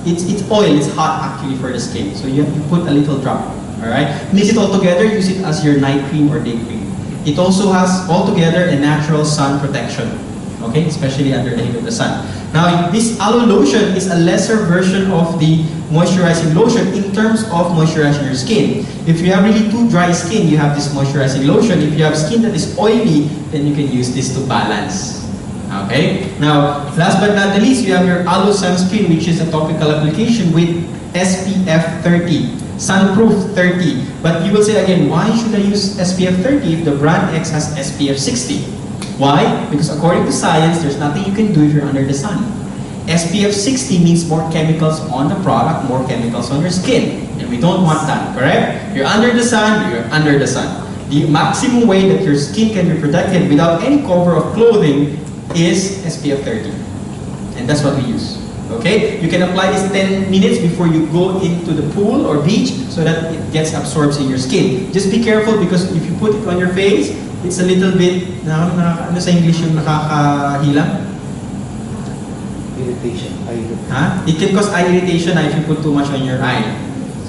it's oil. It's hot actually for the skin. So you have to put a little drop. All right. Mix it all together. Use it as your night cream or day cream. It also has altogether a natural sun protection. Okay, especially under the heat of the sun. Now, this aloe lotion is a lesser version of the moisturizing lotion in terms of moisturizing your skin. If you have really too dry skin, you have this moisturizing lotion. If you have skin that is oily, then you can use this to balance. Okay? Now, last but not the least, you have your aloe sunscreen, which is a topical application with SPF 30. Sunproof 30. But you will say again, why should I use SPF 30 if the brand X has SPF 60? Why? Because according to science, there's nothing you can do if you're under the sun. SPF 60 means more chemicals on the product, more chemicals on your skin. And we don't want that, correct? You're under the sun, you're under the sun. The maximum way that your skin can be protected without any cover of clothing is SPF 30. And that's what we use. Okay? You can apply this 10 minutes before you go into the pool or beach so that it gets absorbed in your skin. Just be careful because if you put it on your face, it's a little bit, ano sa English yung nakakahilang? Irritation. It can cause eye irritation if you put too much on your eye.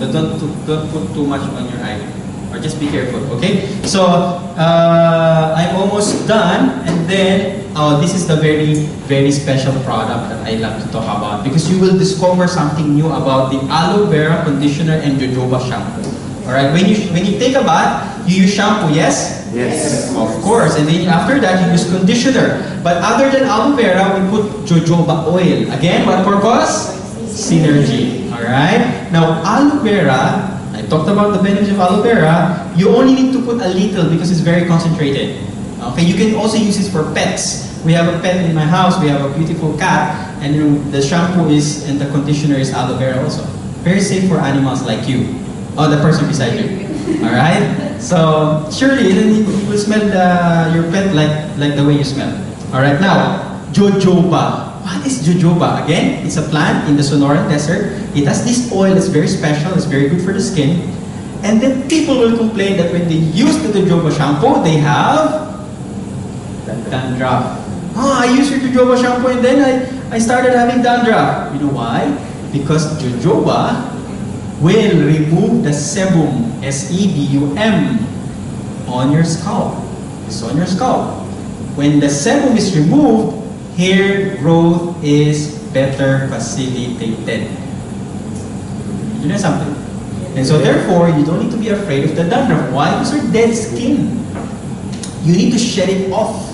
So don't put too much on your eye. Or just be careful, okay? So, I'm almost done. And then, this is the very, very special product that I love to talk about. Because you will discover something new about the aloe vera conditioner and jojoba shampoo. Alright, when you take a bath, you use shampoo, yes? Yes. Of course, and then after that you use conditioner. But other than aloe vera, we put jojoba oil. Again, what purpose? Synergy. Alright? Now, aloe vera, I talked about the benefits of aloe vera. You only need to put a little because it's very concentrated. Okay, you can also use it for pets. We have a pet in my house, we have a beautiful cat, and the shampoo is, and the conditioner is aloe vera also. Very safe for animals like you. Oh, the person beside you. Alright? So, surely you will smell your pet like the way you smell. Alright, now, jojoba. What is jojoba? Again, it's a plant in the Sonoran Desert. It has this oil that's very special, it's very good for the skin. And then people will complain that when they use the jojoba shampoo, they have dandruff. Oh, I used your jojoba shampoo and then I started having dandruff. You know why? Because jojoba will remove the sebum, S-E-B-U-M, on your scalp. It's on your scalp. When the sebum is removed, hair growth is better facilitated. You know something? And so therefore, you don't need to be afraid of the dandruff. Why? Because your dead skin. You need to shed it off.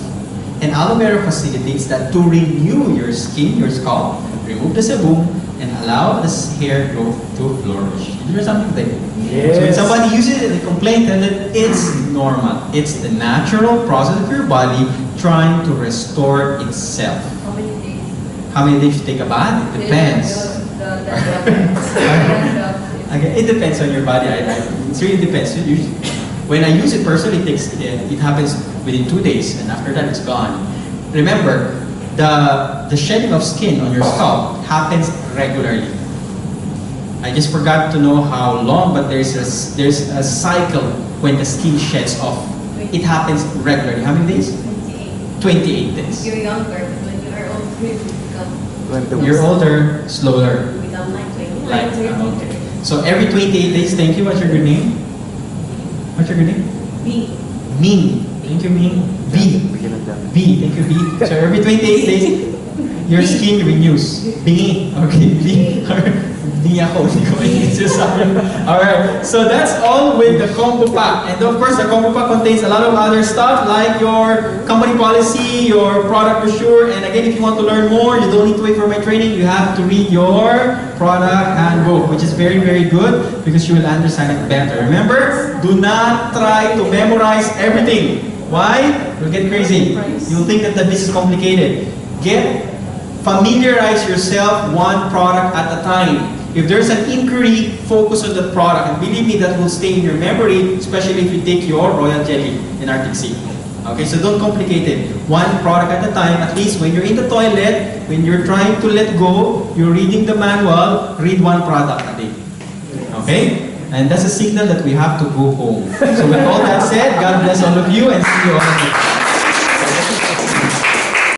And aloe vera facilitates that to renew your skin, your scalp, remove the sebum, and allow this hair growth to flourish. Is there something there? Yes. So when somebody uses it and they complain, tell them it's normal. It's the natural process of your body trying to restore itself. How many days? How many days you take a bath? It depends. Okay, it depends on your body. It really depends. When I use it personally, it happens within 2 days, and after that it's gone. Remember, the shedding of skin on your scalp happens regularly. I just forgot to know how long, but there's a cycle when the skin sheds off. It happens regularly. How many days? 28 days. You're younger, but when you are older, you become... You're older, slower. You become like 29, Like, 30. okay. So every 28 days, thank you. What's your good name? What's your good name? B. Ming. Thank you, Ming. V. V. Thank you, V. So every 28 days, your skin renews. Bingi. Okay, V. Hindi ako, hindi ko maintindihan. Alright, so that's all with the combo pack. And of course, the combo pack contains a lot of other stuff like your company policy, your product brochure, and again, if you want to learn more, you don't need to wait for my training, you have to read your product handbook, which is very, very good because you will understand it better. Remember, do not try to memorize everything. Why? You'll get crazy. You'll think that this is complicated. Familiarize yourself one product at a time. If there's an inquiry, focus on the product. And believe me, that will stay in your memory, especially if you take your Royal Jelly in Arctic Sea. Okay, so don't complicate it. One product at a time. At least when you're in the toilet, when you're trying to let go, you're reading the manual, read one product a day. Okay? And that's a signal that we have to go home. So with all that said, God bless all of you and see you all again.